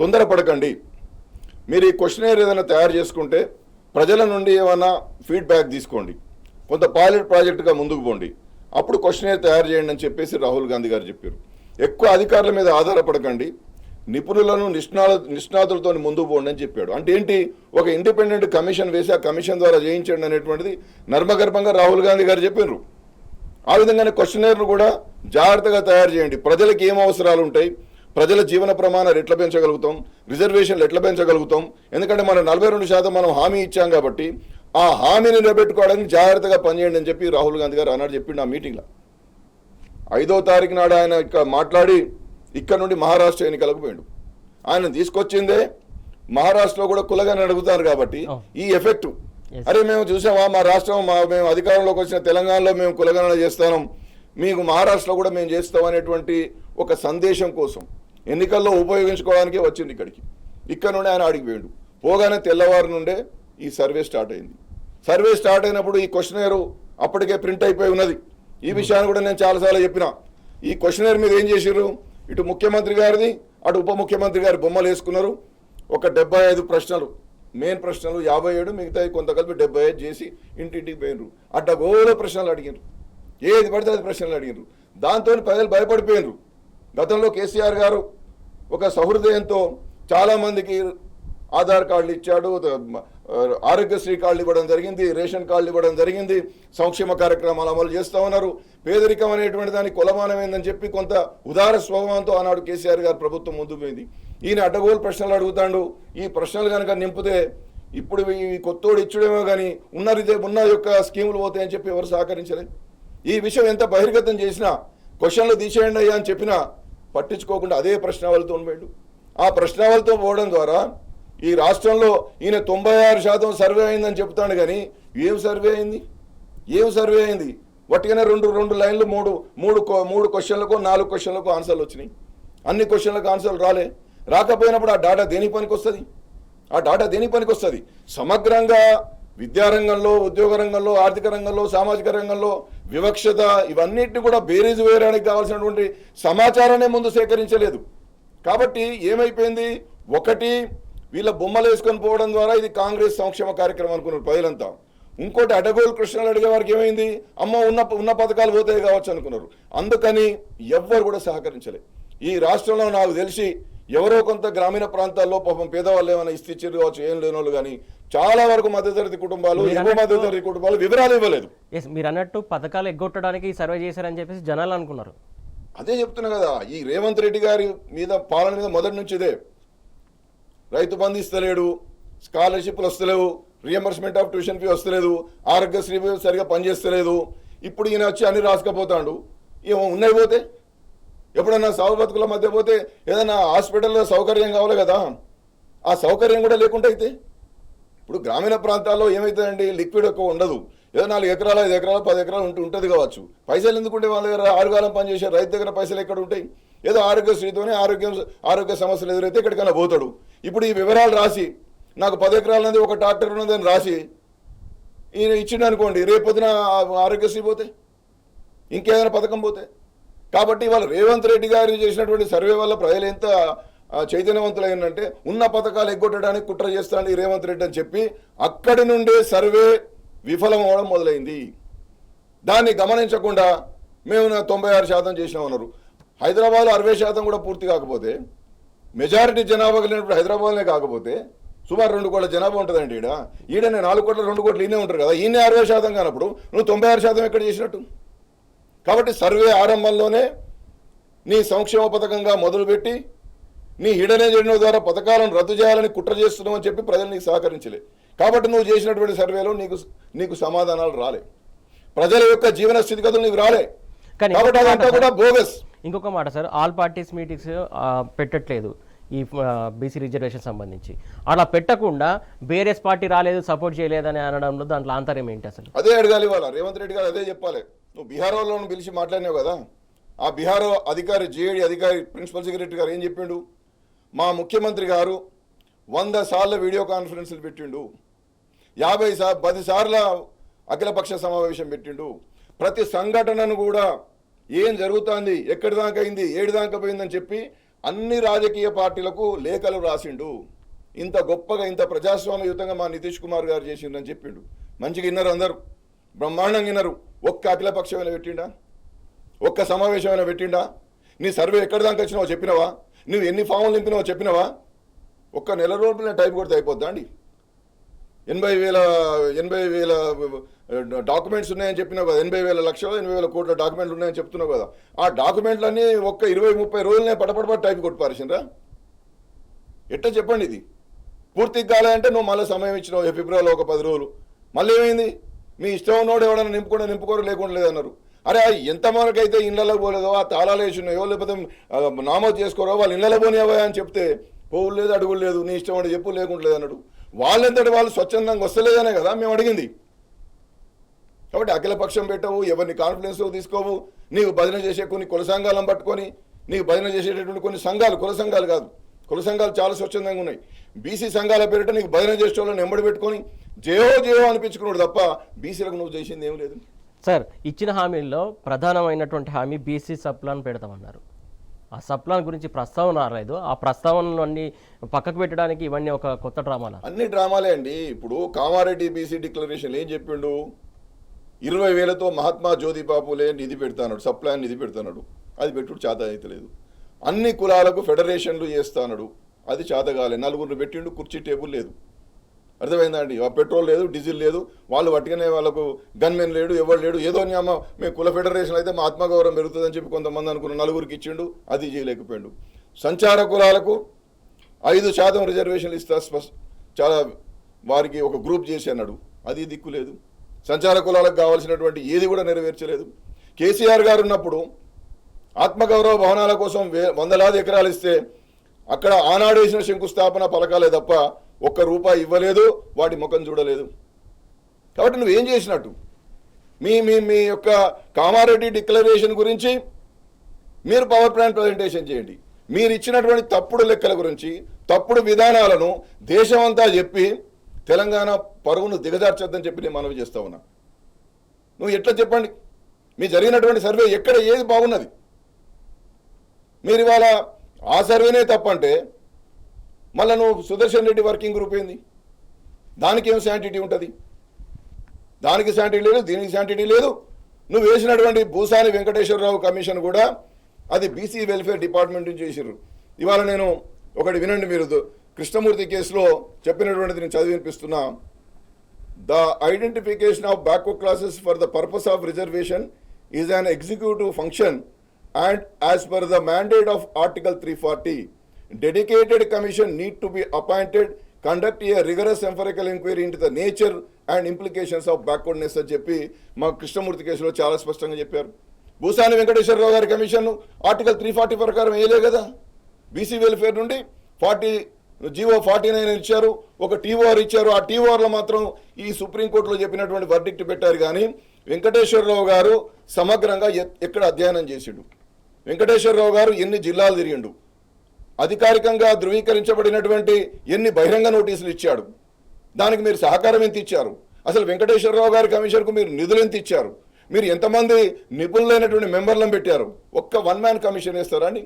Speaker 2: తొందరపడకండి. మీరు ఈ క్వశ్చనర్ ఏదైనా తయారు చేసుకుంటే ప్రజల నుండి ఏమైనా ఫీడ్బ్యాక్ తీసుకోండి, కొంత పైలట్ ప్రాజెక్టుగా ముందుకు పోండి, అప్పుడు క్వశ్చనర్ తయారు చేయండి అని చెప్పేసి రాహుల్ గాంధీ గారు చెప్పారు. ఎక్కువ అధికారుల మీద ఆధారపడకండి, నిపుణులను నిష్ణాతులతో ముందుకు పోండి అని చెప్పాడు. అంటే ఏంటి, ఒక ఇండిపెండెంట్ కమిషన్ వేసి ఆ కమిషన్ ద్వారా చేయించండి అనేటువంటిది నర్మగర్భంగా రాహుల్ గాంధీ గారు చెప్పారు. ఆ విధంగానే క్వశ్చనర్ను కూడా జాగ్రత్తగా తయారు చేయండి. ప్రజలకు ఏం అవసరాలు ఉంటాయి, ప్రజల జీవన ప్రమాణాలు ఎట్లా పెంచగలుగుతాం, రిజర్వేషన్లు ఎట్లా పెంచగలుగుతాం, ఎందుకంటే మనం 42% మనం హామీ ఇచ్చాం కాబట్టి ఆ హామీని నిలబెట్టుకోవడానికి జాగ్రత్తగా పనిచేయండి అని చెప్పి రాహుల్ గాంధీ గారు ఆనాడు చెప్పిండు ఆ మీటింగ్లో. 5వ తారీఖు నాడు ఆయన ఇక్కడ మాట్లాడి ఇక్కడ నుండి మహారాష్ట్ర ఎన్నికలకు పోయిండు. ఆయన తీసుకొచ్చిందే మహారాష్ట్రలో కూడా కులగని అడుగుతారు కాబట్టి ఈ ఎఫెక్ట్, అరే మేము చూసామా మా రాష్ట్రం మేము అధికారంలోకి వచ్చిన తెలంగాణలో మేము కులగణన చేస్తాం, మీకు మహారాష్ట్రలో కూడా మేము చేస్తాం అనేటువంటి ఒక సందేశం కోసం ఎన్నికల్లో ఉపయోగించుకోవడానికే వచ్చింది ఇక్కడికి. ఇక్కడ నుండి ఆయన ఆడికి పోయిండు. పోగానే తెల్లవారు నుండే ఈ సర్వే స్టార్ట్ అయింది. సర్వే స్టార్ట్ అయినప్పుడు ఈ క్వశ్చనర్ అప్పటికే ప్రింట్ అయిపోయి ఉన్నది. ఈ విషయాన్ని కూడా నేను చాలాసార్లు చెప్పిన. ఈ క్వశ్చనర్ మీద ఏం చేశారు, ఇటు ముఖ్యమంత్రి గారిది అటు ఉప ముఖ్యమంత్రి గారి బొమ్మలు వేసుకున్నారు. ఒక 75 ప్రశ్నలు, మెయిన్ ప్రశ్నలు 57, మిగతా కొంత కలిపి 75 చేసి ఇంటింటికి పోయినరు. అడ్డగోల ప్రశ్నలు అడిగారు, ఏది పడితే అది ప్రశ్నలు అడిగారు. దాంతో ప్రజలు భయపడిపోయినరు. గతంలో కేసీఆర్ గారు ఒక సహృదయంతో చాలామందికి ఆధార్ కార్డులు ఇచ్చాడు, ఆరోగ్యశ్రీ కార్డులు ఇవ్వడం జరిగింది, రేషన్ కార్డులు ఇవ్వడం జరిగింది, సంక్షేమ కార్యక్రమాలు అమలు చేస్తూ ఉన్నారు. పేదరికం అనేటువంటి దానికి కొలమానమైందని చెప్పి కొంత ఉదార స్వభావంతో ఆనాడు కేసీఆర్ గారు ప్రభుత్వం ముందుకు పోయింది. ఈయన అడ్డగోలు ప్రశ్నలు అడుగుతాడు. ఈ ప్రశ్నలు కనుక నింపితే ఇప్పుడు ఈ కొత్తోడు ఇచ్చుడేమో కానీ ఉన్న యొక్క స్కీములు పోతాయని చెప్పి ఎవరు సహకరించలేదు. ఈ విషయం ఎంత బహిర్గతం చేసినా, క్వశ్చన్లు తీసేయండి అయ్యా అని చెప్పినా పట్టించుకోకుండా అదే ప్రశ్నావళితో పోయాడు. ఆ ప్రశ్నావళితో పోవడం ద్వారా ఈ రాష్ట్రంలో ఈయన 96% సర్వే అయిందని చెప్తాడు, కానీ ఏం సర్వే అయింది? వట్టిగానే రెండు లైన్లు మూడు క్వశ్చన్లకు 4 క్వశ్చన్లకు ఆన్సర్లు వచ్చినాయి. అన్ని క్వశ్చన్లకు ఆన్సర్లు రాకపోయినప్పుడు ఆ డాటా దేనికి పనికి వస్తుంది? సమగ్రంగా విద్యారంగంలో, ఉద్యోగ రంగంలో, ఆర్థిక రంగంలో, సామాజిక రంగంలో వివక్షత ఇవన్నిటిని కూడా బేరీజు వేయడానికి కావాల్సినటువంటి సమాచారాన్ని ముందు సేకరించలేదు. కాబట్టి ఏమైపోయింది, ఒకటి వీళ్ళ బొమ్మలు వేసుకొని పోవడం ద్వారా ఇది కాంగ్రెస్ సంక్షేమ కార్యక్రమం అనుకున్నారు ప్రజలంతా. ఇంకోటి అడ్డగోలు కృష్ణలు అడిగే వారికి ఏమైంది, అమ్మ ఉన్న పథకాలు పోతాయి కావచ్చు అనుకున్నారు. అందుకని ఎవ్వరు కూడా సహకరించలేదు. ఈ రాష్ట్రంలో నాకు తెలిసి ఎవరో కొంత గ్రామీణ ప్రాంతాల్లో పాపం పేదవాళ్ళు ఏమైనా ఇచ్చిచ్చారు కావచ్చు, ఏం లేని వాళ్ళు, కానీ చాలా వరకు మధ్యతరగతి కుటుంబాలు, ఎగువ మధ్యతరగతి కుటుంబాలు వివరాలు ఇవ్వలేదు.
Speaker 1: మీరు అన్నట్టు పథకాలు ఎగ్గొట్టడానికి సర్వే చేశారని చెప్పేసి జనాలు అనుకున్నారు.
Speaker 2: అదే చెప్తున్నా కదా, ఈ రేవంత్ రెడ్డి గారి మీద పాలన మీద మొదటి నుంచి ఇదే. రైతు బంధు ఇస్తలేడు, స్కాలర్షిప్లు వస్తలేవు, రియంబర్స్మెంట్ ఆఫ్ ట్యూషన్ ఫీ వస్తలేదు, ఆరోగ్యశ్రీ సరిగా పనిచేస్తలేదు. ఇప్పుడు ఈయన వచ్చి అన్ని రాసుకపోతాడు. ఏమో ఉన్నాయి పోతే, ఎప్పుడన్నా సాగు బతుకుల మధ్య పోతే ఏదైనా హాస్పిటల్లో సౌకర్యం కావాలి కదా, ఆ సౌకర్యం కూడా లేకుండా అయితే ఇప్పుడు గ్రామీణ ప్రాంతాల్లో ఏమవుతుందండి, లిక్విడ్ ఎక్కువ ఉండదు. ఏదో 4 ఎకరాలు 5 ఎకరాలు 10 ఎకరాలు ఉంటుంది కావచ్చు. పైసలు ఎందుకుంటే వాళ్ళ దగ్గర 6 కాలం పనిచేసే రైతు దగ్గర పైసలు ఎక్కడ ఉంటాయి? ఏదో ఆరోగ్యశ్రీతోనే ఆరోగ్య సమస్యలు ఎదురైతే ఎక్కడికైనా పోతాడు. ఇప్పుడు ఈ వివరాలు రాసి నాకు 10 ఎకరాలు ఉన్నది, ఒక ట్రాక్టర్ ఉన్నది అని రాసి ఈయన ఇచ్చిండు అనుకోండి, రేపొద్దున ఆరోగ్యశ్రీ పోతే, ఇంకేదైనా పథకం పోతే. కాబట్టి ఇవాళ రేవంత్ రెడ్డి గారు చేసినటువంటి సర్వే వల్ల ప్రజలు ఎంత చైతన్యవంతులైందంటే ఉన్న పథకాలు ఎగ్గొట్టడానికి కుట్ర చేస్తాను రేవంత్ రెడ్డి అని చెప్పి అక్కడి నుండే సర్వే విఫలం అవడం మొదలైంది. దాన్ని గమనించకుండా మేము 96% చేసినామన్నారు. హైదరాబాద్లో 60% కూడా పూర్తి కాకపోతే, మెజారిటీ జనాభా కలిగినప్పుడు హైదరాబాద్నే కాకపోతే సుమారు 2 కోట్ల జనాభా ఉంటుందండి. ఈడనే 4 కోట్ల 2 కోట్లు ఈయనే ఉంటారు కదా. ఈయనే 60% కానప్పుడు నువ్వు 96% ఎక్కడ చేసినట్టు? కాబట్టి సర్వే ఆరంభంలోనే నీ సంక్షేమ పథకంగా మొదలుపెట్టి నీ హిడెన్ ఎజెండా ద్వారా పథకాలను రద్దు చేయాలని కుట్ర చేస్తున్నావు అని చెప్పి ప్రజలు నీకు సహకరించలే. కాబట్టి నువ్వు చేసినటువంటి సర్వేలో నీకు సమాధానాలు రాలే, ప్రజల యొక్క జీవన స్థితిగతులు నీకు రాలే. కాబట్టి అదంతా కూడా బోగస్.
Speaker 1: ఇంకొక మాట సార్, ఆల్ పార్టీస్ మీటింగ్స్ పెట్టట్లేదు ఈ బీసీ రిజర్వేషన్ సంబంధించి. అలా పెట్టకుండా బీఆర్ఎస్ పార్టీ రాలేదు, సపోర్ట్ చేయలేదని అనడంలో దాంట్లో ఆంతర్యం ఏంటి అసలు?
Speaker 2: అదే అడగాలి వాళ్ళ రేవంత్ రెడ్డి గారు, అదే చెప్పాలి. నువ్వు బీహార్ వాళ్ళను పిలిచి మాట్లాడినావు కదా, ఆ బీహార్ అధికారి జేఏడీ అధికారి ప్రిన్సిపల్ సెక్రటరీ గారు ఏం చెప్పిండు? మా ముఖ్యమంత్రి గారు 100 సార్లు వీడియో కాన్ఫరెన్స్లు పెట్టిండు, 10 సార్ల అఖిలపక్ష సమావేశం పెట్టిండు, ప్రతి సంఘటనను కూడా ఏం జరుగుతుంది, ఎక్కడి దాకా అయింది, ఏడు దాకా పోయిందని చెప్పి అన్ని రాజకీయ పార్టీలకు లేఖలు రాసిండు. ఇంత గొప్పగా ఇంత ప్రజాస్వామ్యయుతంగా మా నితీష్ కుమార్ గారు చేసిండని చెప్పిండు. మంచిగా విన్నారు, అందరూ బ్రహ్మాండంగా విన్నారు. ఒక్క అఖిలపక్షమైనా పెట్టిండా? ఒక్క సమావేశమైనా పెట్టిండా? నీ సర్వే ఎక్కడి దాకా వచ్చినావో చెప్పినవా? నువ్వు ఎన్ని ఫామ్లు నింపినావో చెప్పినవా? ఒక్క నెల రోజులనే టైప్ కొడితే అయిపోద్దా అండి? 80,000 డాక్యుమెంట్స్ ఉన్నాయని చెప్పినావు కదా, 80,000 లక్షలు 80,000 కోట్ల డాక్యుమెంట్లు ఉన్నాయని చెప్తున్నావు కదా. ఆ డాక్యుమెంట్లన్నీ ఒక్క 20-30 రోజులనే పటపట టైప్ కొట్టి పారేసిండ్రా? ఎట్లా చెప్పండి? ఇది పూర్తిగా కాలేదంటే నువ్వు మళ్ళీ సమయం ఇచ్చినావు, ఫిబ్రవరిలో ఒక 10 రోజులు. మళ్ళీ ఏమైంది? మీ ఇష్టం ఉన్నోడు ఎవడన్నా నింపుకోరు లేకుండా లేదన్నారు. అరే ఎంతమందికి అయితే ఇళ్ళలో పోలేదో, ఆ తాళాలు వేసి ఉన్నాయో, లేకపోతే నామోదు చేసుకోరో వాళ్ళు ఇళ్ళలో పోనివా అని చెప్తే పోవులు లేదు, అడుగులు లేదు, నీ ఇష్టం అంటే చెప్పు లేకుండా లేదన్నాడు. వాళ్ళంతటి వాళ్ళు స్వచ్ఛందంగా వస్తలేదనే కదా మేము అడిగింది. కాబట్టి అఖిలపక్షం పెట్టవు, ఎవరిని కాన్ఫిడెన్స్లో తీసుకోవు. నీవు భజన చేసే కొన్ని కుల సంఘాలను పట్టుకొని నీవు భజన చేసేటటువంటి కొన్ని సంఘాలు, కుల సంఘాలు కాదు, కుల సంఘాలు చాలా స్వచ్ఛందంగా ఉన్నాయి. బీసీ సంఘాల పేరిట నీకు భజన చేసే వాళ్ళని ఎంబడి పెట్టుకొని జయో అనిపించుకున్నాడు తప్ప బీసీలకు నువ్వు చేసింది ఏం లేదు.
Speaker 1: సార్, ఇచ్చిన హామీల్లో ప్రధానమైనటువంటి హామీ బీసీ సప్లాన్ పెడతామన్నారు. ఆ సప్లాన్ గురించి ప్రస్తావన రాలేదు. ఆ ప్రస్తావనలు అన్ని పక్కకు పెట్టడానికి ఇవన్నీ ఒక కొత్త డ్రామాలు, అన్ని
Speaker 2: డ్రామాలే అండి. ఇప్పుడు కామారెడ్డి బీసీ డిక్లరేషన్ ఏం చెప్పిండు? 20,000తో మహాత్మా జ్యోతిబాపులే నిధి పెడతాడు, సప్లాన్ నిధి పెడతాడు. అది పెట్టుడు చేత అవుతలేదు. అన్ని కులాలకు ఫెడరేషన్లు చేస్తాడు, అది చేతగాలే. 4 పెట్టిండు, కుర్చీ టేబుల్ లేదు. అర్థమైందా అండి? పెట్రోల్ లేదు, డీజిల్ లేదు, వాళ్ళు పట్టుకునే వాళ్ళకు గన్మెన్ లేడు, ఎవరు లేడు. ఏదో మేము కుల ఫెడరేషన్ అయితే మా ఆత్మగౌరవం పెరుగుతుందని చెప్పి కొంతమంది అనుకున్న 4 ఇచ్చిండు, అది చేయలేకపోయాడు. సంచార కులాలకు 5% రిజర్వేషన్లు ఇస్తా చాలా వారికి ఒక గ్రూప్ చేసి అన్నాడు, అది దిక్కు లేదు. సంచార కులాలకు కావాల్సినటువంటి ఏది కూడా నెరవేర్చలేదు. కేసీఆర్ గారు ఉన్నప్పుడు ఆత్మగౌరవ భవనాల కోసం 100,000 ఎకరాలు ఇస్తే అక్కడ ఆనాడు వేసిన శంకుస్థాపన పలకాలే తప్ప ₹1 ఇవ్వలేదు, వాటి ముఖం చూడలేదు. కాబట్టి నువ్వేం చేసినట్టు? మీ యొక్క కామారెడ్డి డిక్లరేషన్ గురించి మీరు పవర్ ప్లాంట్ ప్రజెంటేషన్ చేయండి. మీరు ఇచ్చినటువంటి తప్పుడు లెక్కల గురించి, తప్పుడు విధానాలను దేశమంతా చెప్పి తెలంగాణ పరువును దిగజార్చొద్దని చెప్పి నేను మనవి చేస్తా ఉన్నా. నువ్వు ఎట్లా చెప్పండి? మీ జరిగినటువంటి సర్వే ఎక్కడ ఏది బాగున్నది? మీరు ఇవాళ ఆ సర్వేనే తప్పంటే మళ్ళీ నువ్వు సుదర్శన్ రెడ్డి వర్కింగ్ గ్రూప్ ఏంది? దానికి ఏం శాంటిటీ ఉంటుంది? దానికి శాంటిటీ లేదు, దీనికి శాంటిటీ లేదు. నువ్వు వేసినటువంటి భూసాని వెంకటేశ్వరరావు కమిషన్ కూడా అది బీసీ వెల్ఫేర్ డిపార్ట్మెంట్ నుంచి చేసిర్రు. ఇవాళ నేను ఒకటి వినండి, మీరు కృష్ణమూర్తి కేసులో చెప్పినటువంటిది నేను చదివి వినిపిస్తున్నా. The identification of backward classes for the purpose of reservation is an executive function and as per the mandate of Article 340, dedicated commission need to be appointed, conduct a rigorous empirical inquiry into the nature and implications of backwardness అని చెప్పి మా కృష్ణమూర్తి కేసులో చాలా స్పష్టంగా చెప్పారు. భూసాని వెంకటేశ్వరరావు గారి commission article 340 ప్రకారం వేయలే కదా. బీసీ వెల్ఫేర్ నుండి 49 ఇచ్చారు, ఒక టీఓఆర్ ఇచ్చారు. ఆ టీఓఆర్లో మాత్రం ఈ సుప్రీంకోర్టులో చెప్పినటువంటి వర్డిక్ట్ పెట్టారు. కానీ వెంకటేశ్వరరావు గారు సమగ్రంగా ఎక్కడ అధ్యయనం చేసిండు? వెంకటేశ్వరరావు గారు ఎన్ని జిల్లాలు తిరిగిండు? అధికారికంగా ధృవీకరించబడినటువంటి ఎన్ని బహిరంగ నోటీసులు ఇచ్చాడు? దానికి మీరు సహకారం ఎంత ఇచ్చారు? అసలు వెంకటేశ్వరరావు గారి కమిషన్కు మీరు నిధులు ఎంత ఇచ్చారు? మీరు ఎంతమంది నిపుణులైనటువంటి మెంబర్లను పెట్టారు? ఒక్క 1 మ్యాన్ కమిషన్ వేస్తారా అండి?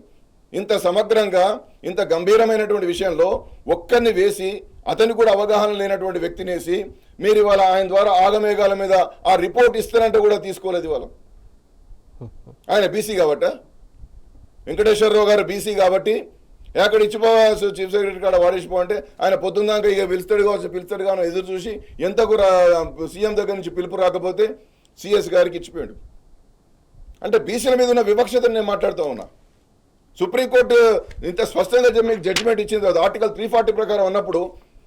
Speaker 2: ఇంత సమగ్రంగా ఇంత గంభీరమైనటువంటి విషయంలో ఒక్కరిని వేసి అతని కూడా అవగాహన లేనటువంటి వ్యక్తిని వేసి మీరు ఇవాళ ఆయన ద్వారా ఆగమేఘాల మీద ఆ రిపోర్ట్ ఇస్తారంటే కూడా తీసుకోలేదు ఇవాళ. ఆయన బీసీ కాబట్ట, వెంకటేశ్వరరావు గారు బీసీ కాబట్టి ఎక్కడ ఇచ్చిపోవచ్చు చీఫ్ సెక్రటరీ కాడ వాడేసిపో అంటే ఆయన పొద్దున్నాక ఇక పిలుస్తాడు కావచ్చు ఎదురు చూసి ఎంతకు సీఎం దగ్గర నుంచి పిలుపు రాకపోతే సిఎస్ గారికి ఇచ్చిపోయాడు. అంటే బీసీల మీద ఉన్న వివక్షతను నేను మాట్లాడుతూ ఉన్నా. సుప్రీంకోర్టు ఇంత స్పష్టంగా మీకు జడ్జిమెంట్ ఇచ్చిన తర్వాత ఆర్టికల్ 340 ప్రకారం ఉన్నప్పుడు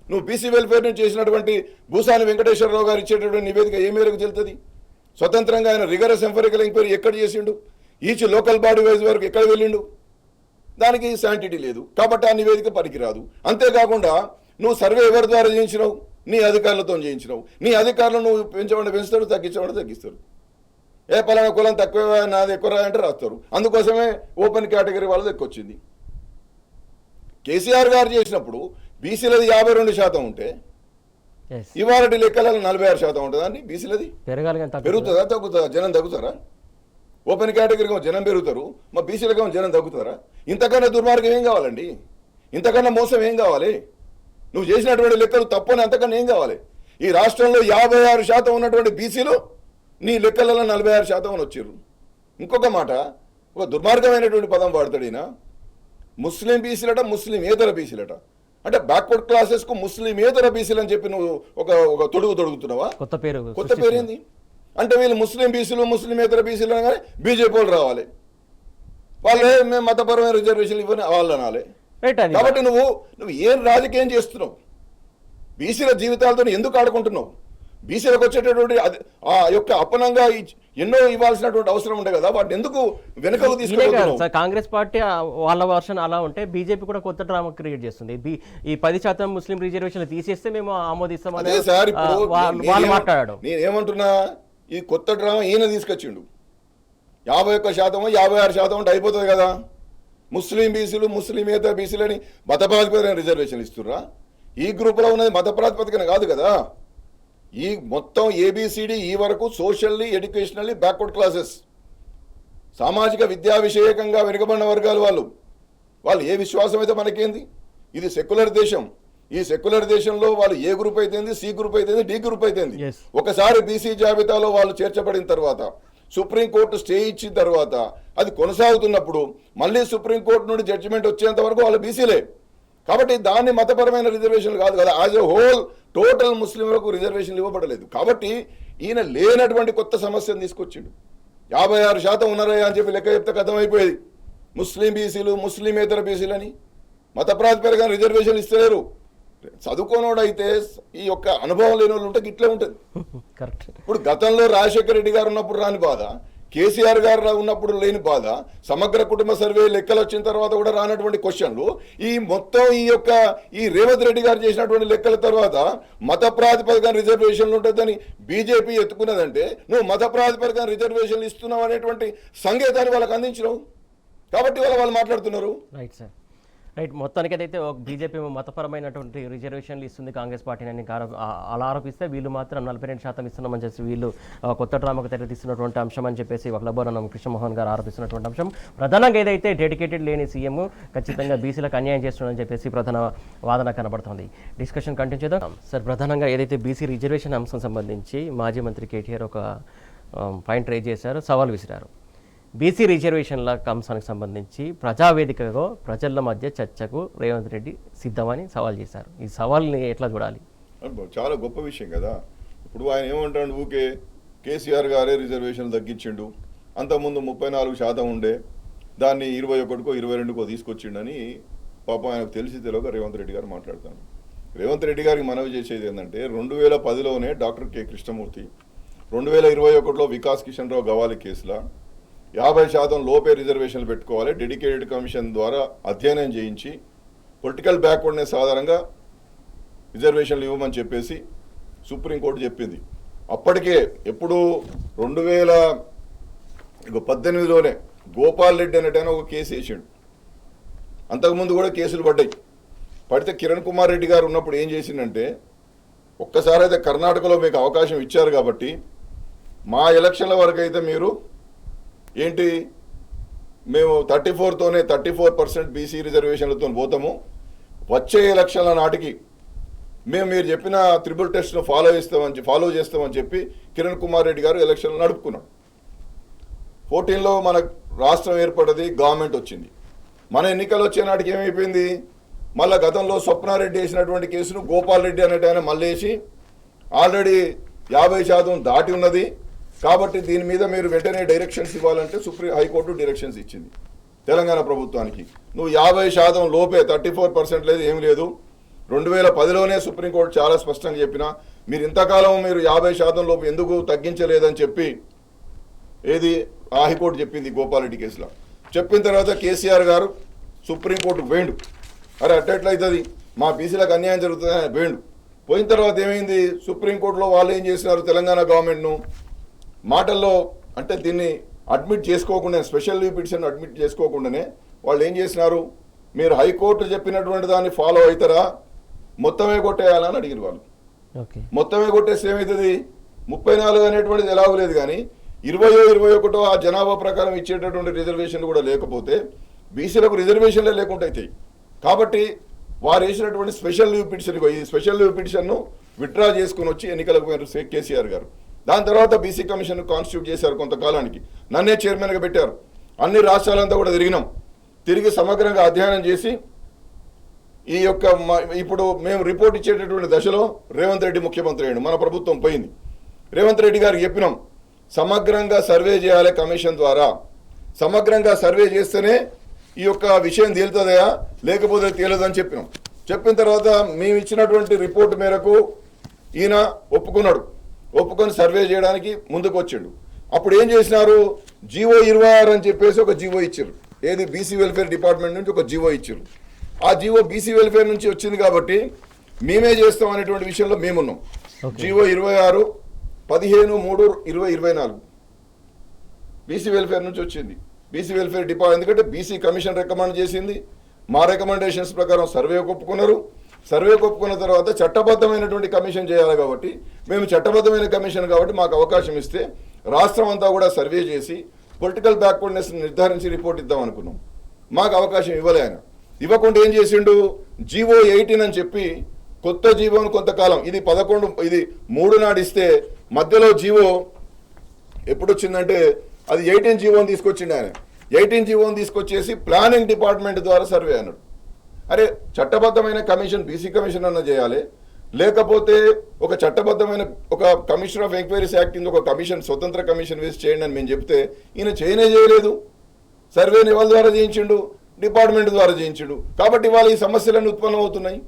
Speaker 2: నువ్వు బీసీ వెల్ఫేర్ నుంచి చేసినటువంటి భూసాని వెంకటేశ్వరరావు గారు ఇచ్చేటటువంటి నివేదిక ఏ మేరకు చెల్లుతుంది? స్వతంత్రంగా ఆయన రిగరస్ ఎంఫరికల్ ఎంక్వైరీ ఎక్కడ చేసిండు? ఈచ్ లోకల్ బాడీ వైజ్ వరకు ఎక్కడ వెళ్ళిండు? దానికి శాంటిటీ లేదు కాబట్టి ఆ నివేదిక పనికిరాదు. అంతేకాకుండా నువ్వు సర్వే ఎవరి ద్వారా చేయించినావు? నీ అధికారులతో చేయించినావు. నీ అధికారులు నువ్వు పెంచమంటే పెంచుతారు, తగ్గించమంటే తగ్గిస్తారు. ఏ పలానా కులం తక్కువ నాది ఎక్కువ రాయంటే రాస్తారు. అందుకోసమే ఓపెన్ కేటగిరీ వాళ్ళది ఎక్కువ వచ్చింది. కేసీఆర్ గారు చేసినప్పుడు బీసీలది 52% ఉంటే ఇవాళ లెక్కలలో 46% ఉంటుందండి. బీసీలది పెరుగుతుందా తగ్గుతుందా? జనం తగ్గుతారా? ఓపెన్ కేటగిరీగా జనం పెరుగుతారు, మా బీసీలకేమో జనం తగ్గుతారా? ఇంతకన్నా దుర్మార్గం ఏం కావాలండి? ఇంతకన్నా మోసం ఏం కావాలి? నువ్వు చేసినటువంటి లెక్కలు తప్పని అంతకన్నా ఏం కావాలి? ఈ రాష్ట్రంలో 56% ఉన్నటువంటి బీసీలు నీ లెక్కలలో 46% అని వచ్చారు. ఇంకొక మాట, ఒక దుర్మార్గమైనటువంటి పదం వాడతాడు ఈయన. ముస్లిం బీసీలట, ముస్లిమేతర బీసీలట. అంటే బ్యాక్వర్డ్ క్లాసెస్కు ముస్లిమేతర బీసీలు అని చెప్పి నువ్వు ఒక తొడుగుతున్నావా? కొత్త పేరు ఏంది? అంటే వీళ్ళు ముస్లిం బీసీలు, ముస్లిమేతర బీసీలు అనగానే బీజేపీ వాళ్ళు రావాలి, వాళ్ళే మేము మతపరమైన రిజర్వేషన్లు ఇవ్వని వాళ్ళు అనాలి. కాబట్టి నువ్వు ఏం రాజకీయం చేస్తున్నావు? బీసీల జీవితాలతో ఎందుకు ఆడుకుంటున్నావు? బీసీలకు వచ్చేటటువంటి ఆ యొక్క అప్పనంగా ఎన్నో ఇవ్వాల్సినటువంటి అవసరం ఉండే కదా, వాటిని ఎందుకు వెనుకకు తీసుకెళ్తున్నావు?
Speaker 1: కాంగ్రెస్ పార్టీ వాళ్ళ వర్షన్ అలా ఉంటే బీజేపీ కూడా కొత్త డ్రామా క్రియేట్ చేస్తుంది. ఈ 10% ముస్లిం రిజర్వేషన్లు తీసేస్తే మేము ఆమోదిస్తామని వాళ్ళు మాట్లాడాడు.
Speaker 2: నేనేమంటున్నా, ఈ కొత్త డ్రామా ఈయన తీసుకొచ్చిండు. 51%, 56% అంటే అయిపోతుంది కదా. ముస్లిం బీసీలు, ముస్లిమేతర బీసీలని మత ప్రాతిపదికన రిజర్వేషన్లు ఇస్తుర్రా? ఈ గ్రూపులో ఉన్నది మత ప్రాతిపదికన కాదు కదా. ఈ మొత్తం ఏబిసిడి ఈ వరకు సోషల్లీ, ఎడ్యుకేషనల్లీ బ్యాక్వర్డ్ క్లాసెస్, సామాజిక విద్యా విషయకంగా వెనుకబడిన వర్గాలు వాళ్ళు ఏ విశ్వాసం అయితే మనకేంది? ఇది సెక్యులర్ దేశం. ఈ సెక్యులర్ దేశంలో వాళ్ళు ఏ గ్రూప్ అయితేంది, సి గ్రూప్ అయితేంది, డి గ్రూప్ అయితేంది. ఒకసారి బీసీ జాబితాలో వాళ్ళు చేర్చబడిన తర్వాత, సుప్రీంకోర్టు స్టే ఇచ్చిన తర్వాత అది కొనసాగుతున్నప్పుడు మళ్ళీ సుప్రీంకోర్టు నుండి జడ్జిమెంట్ వచ్చేంత వరకు వాళ్ళు బీసీలే. కాబట్టి దాన్ని మతపరమైన రిజర్వేషన్లు కాదు కదా, యాజ్ ఎ హోల్ టోటల్ ముస్లింలకు రిజర్వేషన్లు ఇవ్వబడలేదు. కాబట్టి ఈయన లేనటువంటి కొత్త సమస్యను తీసుకొచ్చిండు. 56% ఉన్నారయ్యా అని చెప్పి లెక్క చెప్తే కథమైపోయేది. ముస్లిం బీసీలు, ముస్లిమేతర బీసీలని మత ప్రాతిపదికన రిజర్వేషన్లు ఇస్తలేరు. చదువుకోనోడైతే ఈ యొక్క అనుభవం లేని వాళ్ళు ఉంటే ఇట్లే ఉంటుంది. ఇప్పుడు గతంలో రాజశేఖర రెడ్డి గారు ఉన్నప్పుడు రాని బాధ, కేసీఆర్ గారు ఉన్నప్పుడు లేని బాధ, సమగ్ర కుటుంబ సర్వే లెక్కలు వచ్చిన తర్వాత కూడా రానటువంటి క్వశ్చన్లు, ఈ మొత్తం ఈ రేవంత్ రెడ్డి గారు చేసినటువంటి లెక్కల తర్వాత మత ప్రాతిపదికన రిజర్వేషన్లు ఉంటుందని బీజేపీ ఎత్తుకున్నదంటే నువ్వు మత ప్రాతిపదికన రిజర్వేషన్లు ఇస్తున్నావు అనేటువంటి సంకేతాన్ని వాళ్ళకి అందించినావు. కాబట్టి వాళ్ళు మాట్లాడుతున్నారు.
Speaker 1: రైట్. మొత్తానికి అయితే బీజేపీ మతపరమైనటువంటి రిజర్వేషన్లు ఇస్తుంది కాంగ్రెస్ పార్టీని అలా ఆరోపిస్తే, వీళ్ళు మాత్రం 42% ఇస్తున్నామని చెప్పి వీళ్ళు కొత్త డ్రామాకు తెరతీస్తున్నటువంటి అంశం అని చెప్పేసి వక్లబోరనం కృష్ణమోహన్ గారు ఆరోపిస్తున్నటువంటి అంశం. ప్రధానంగా ఏదైతే డెడికేటెడ్ లేని సీఎం ఖచ్చితంగా బీసీలకు అన్యాయం చేస్తున్నారని చెప్పేసి ప్రధాన వాదన కనబడుతుంది. డిస్కషన్ కంటిన్యూ చేద్దాం సార్. ప్రధానంగా ఏదైతే బీసీ రిజర్వేషన్ అంశం సంబంధించి మాజీ మంత్రి కేటీఆర్ ఒక పాయింట్ రేజ్ చేశారు, సవాల్ విసిరారు. బీసీ రిజర్వేషన్ల అంశానికి సంబంధించి ప్రజావేదికగా ప్రజల మధ్య చర్చకు రేవంత్ రెడ్డి సిద్ధమని సవాల్ చేశారు. ఈ సవాల్ని ఎట్లా చూడాలి?
Speaker 2: చాలా గొప్ప విషయం కదా. ఇప్పుడు ఆయన ఏమంటాడు, ఊకే కేసీఆర్ గారే రిజర్వేషన్లు తగ్గించిండు, అంతకుముందు 34% ఉండే, దాన్ని 21కో 22కో తీసుకొచ్చిండని పాపం ఆయనకు తెలియక రేవంత్ రెడ్డి గారు మాట్లాడతాను. రేవంత్ రెడ్డి గారికి మనవి చేసేది ఏంటంటే, 2010లోనే డాక్టర్ కె కృష్ణమూర్తి, 2021లో వికాస్ కిషన్ రావు గవాలి కేసులో 50% లోపే రిజర్వేషన్లు పెట్టుకోవాలి, డెడికేటెడ్ కమిషన్ ద్వారా అధ్యయనం చేయించి పొలిటికల్ బ్యాక్వర్డ్నెస్ ఆధారంగా రిజర్వేషన్లు ఇవ్వమని చెప్పేసి సుప్రీంకోర్టు చెప్పింది. అప్పటికే ఎప్పుడు 2018లోనే గోపాల్ రెడ్డి అనేటైనా ఒక కేసు వేసిండు. అంతకుముందు కూడా కేసులు పడితే కిరణ్ కుమార్ రెడ్డి గారు ఉన్నప్పుడు ఏం చేసిందంటే, ఒక్కసారి అయితే కర్ణాటకలో మీకు అవకాశం ఇచ్చారు కాబట్టి మా ఎలక్షన్ల వరకు అయితే మీరు ఏంటి మేము 34% బీసీ రిజర్వేషన్లతో పోతాము, వచ్చే ఎలక్షన్ల నాటికి మీరు చెప్పిన త్రిబుల్ టెస్ట్ను ఫాలో చేస్తామని చెప్పి కిరణ్ కుమార్ రెడ్డి గారు ఎలక్షన్లు నడుపుకున్నాం. 14లో మన రాష్ట్రం ఏర్పడ్డది, గవర్నమెంట్ వచ్చింది. మన ఎన్నికలు వచ్చే నాటికి ఏమైపోయింది, మళ్ళీ గతంలో స్వప్నారెడ్డి వేసినటువంటి కేసును గోపాల్ రెడ్డి అనేట ఆయన మళ్ళీ వేసి ఆల్రెడీ 50% దాటి ఉన్నది. కాబట్టి దీని మీద మీరు వెంటనే డైరెక్షన్స్ ఇవ్వాలంటే హైకోర్టు డైరెక్షన్స్ ఇచ్చింది తెలంగాణ ప్రభుత్వానికి. నువ్వు 50% లోపే, 34% లేదు, ఏమి లేదు. 2010లోనే సుప్రీంకోర్టు చాలా స్పష్టంగా చెప్పిన, మీరు ఇంతకాలం మీరు 50% లోపు ఎందుకు తగ్గించలేదని చెప్పి ఏది హైకోర్టు చెప్పింది గోపాల్ రెడ్డి కేసులో. చెప్పిన తర్వాత కేసీఆర్ గారు సుప్రీంకోర్టుకు పోయిండు. అరే అట్టెట్లయితుంది, మా బీసీలకు అన్యాయం జరుగుతుంది అని పోయిండు. పోయిన తర్వాత ఏమైంది, సుప్రీంకోర్టులో వాళ్ళు ఏం చేసినారు, తెలంగాణ గవర్నమెంట్ను మాటల్లో అంటే దీన్ని అడ్మిట్ చేసుకోకుండా, స్పెషల్ లీవ్ పిటిషన్ అడ్మిట్ చేసుకోకుండానే వాళ్ళు ఏం చేసినారు, మీరు హైకోర్టు చెప్పినటువంటి దాన్ని ఫాలో అవుతారా, మొత్తమే కొట్టేయాలని అడిగిన వాళ్ళు. మొత్తమే కొట్టేస్తే ఏమవుతుంది, 34 అనేటువంటిది ఎలాగూ లేదు, కానీ 20-21 ఆ జనాభా ప్రకారం ఇచ్చేటటువంటి రిజర్వేషన్లు కూడా లేకపోతే బీసీలకు రిజర్వేషన్లే లేకుండా అవుతాయి. కాబట్టి వారు వేసినటువంటి స్పెషల్ లీవ్ పిటిషన్, ఈ స్పెషల్ లీవ్ పిటిషన్ను విత్డ్రా చేసుకుని వచ్చి ఎన్నికలకు పోయినారు కేసీఆర్ గారు. దాని తర్వాత బీసీ కమిషన్ కాన్స్టిట్యూట్ చేశారు కొంతకాలానికి, నన్నే చైర్మన్గా పెట్టారు. అన్ని రాష్ట్రాలంతా కూడా తిరిగి సమగ్రంగా అధ్యయనం చేసి ఈ యొక్క ఇప్పుడు మేము రిపోర్ట్ ఇచ్చేటటువంటి దశలో రేవంత్ రెడ్డి ముఖ్యమంత్రి అయ్యాడు, మన ప్రభుత్వం పోయింది. రేవంత్ రెడ్డి గారికి చెప్పినాం, సమగ్రంగా సర్వే చేయాలి కమిషన్ ద్వారా, సమగ్రంగా సర్వే చేస్తేనే ఈ యొక్క విషయం తేలుతుందయా, లేకపోతే తేలదని చెప్పినాం. చెప్పిన తర్వాత మేము ఇచ్చినటువంటి రిపోర్ట్ మేరకు ఈయన ఒప్పుకొని సర్వే చేయడానికి ముందుకు వచ్చిండు. అప్పుడు ఏం చేసినారు, జీవో 26 అని చెప్పేసి ఒక జీవో ఇచ్చారు, ఏది బీసీ వెల్ఫేర్ డిపార్ట్మెంట్ నుంచి ఒక జీవో ఇచ్చారు. ఆ జీవో బీసీ వెల్ఫేర్ నుంచి వచ్చింది కాబట్టి మేమే చేస్తాం అనేటువంటి విషయంలో మేమున్నాం. జీవో 26 15/3/2024 బీసీ వెల్ఫేర్ నుంచి వచ్చింది. బీసీ వెల్ఫేర్ డిపార్ట్మెంట్, ఎందుకంటే బీసీ కమిషన్ రికమెండ్ చేసింది, మా రికమెండేషన్స్ ప్రకారం సర్వే ఒప్పుకున్నారు. సర్వే ఒప్పుకున్న తర్వాత చట్టబద్ధమైనటువంటి కమిషన్ చేయాలి కాబట్టి మేము చట్టబద్ధమైన కమిషన్ కాబట్టి మాకు అవకాశం ఇస్తే రాష్ట్రం అంతా కూడా సర్వే చేసి పొలిటికల్ బ్యాక్వర్డ్నెస్ నిర్ధారించి రిపోర్ట్ ఇద్దాం అనుకున్నాం. మాకు అవకాశం ఇవ్వలే ఆయన. ఇవ్వకుండా ఏం చేసిండు, జీవో 18 అని చెప్పి కొత్త జీవోను కొంతకాలం, ఇది 3 నాడు ఇస్తే మధ్యలో జీవో ఎప్పుడు వచ్చిందంటే అది 18 జీవోని తీసుకొచ్చిండు ఆయన. 18 జీవోని తీసుకొచ్చేసి ప్లానింగ్ డిపార్ట్మెంట్ ద్వారా సర్వే అన్నాడు. అరే చట్టబద్ధమైన కమిషన్ బీసీ కమిషన్ అన్న చేయాలి, లేకపోతే ఒక చట్టబద్ధమైన ఒక కమిషన్ ఆఫ్ ఎంక్వైరీస్ యాక్ట్ కింద ఒక కమిషన్, స్వతంత్ర కమిషన్ వేసి చేయండి అని మేము చెప్తే ఈయన చేయలేదు. సర్వేని వాళ్ళ ద్వారా చేయించిండు, డిపార్ట్మెంట్ ద్వారా చేయించిండు. కాబట్టి వాళ్ళ ఈ సమస్యలన్నీ ఉత్పన్నం అవుతున్నాయి.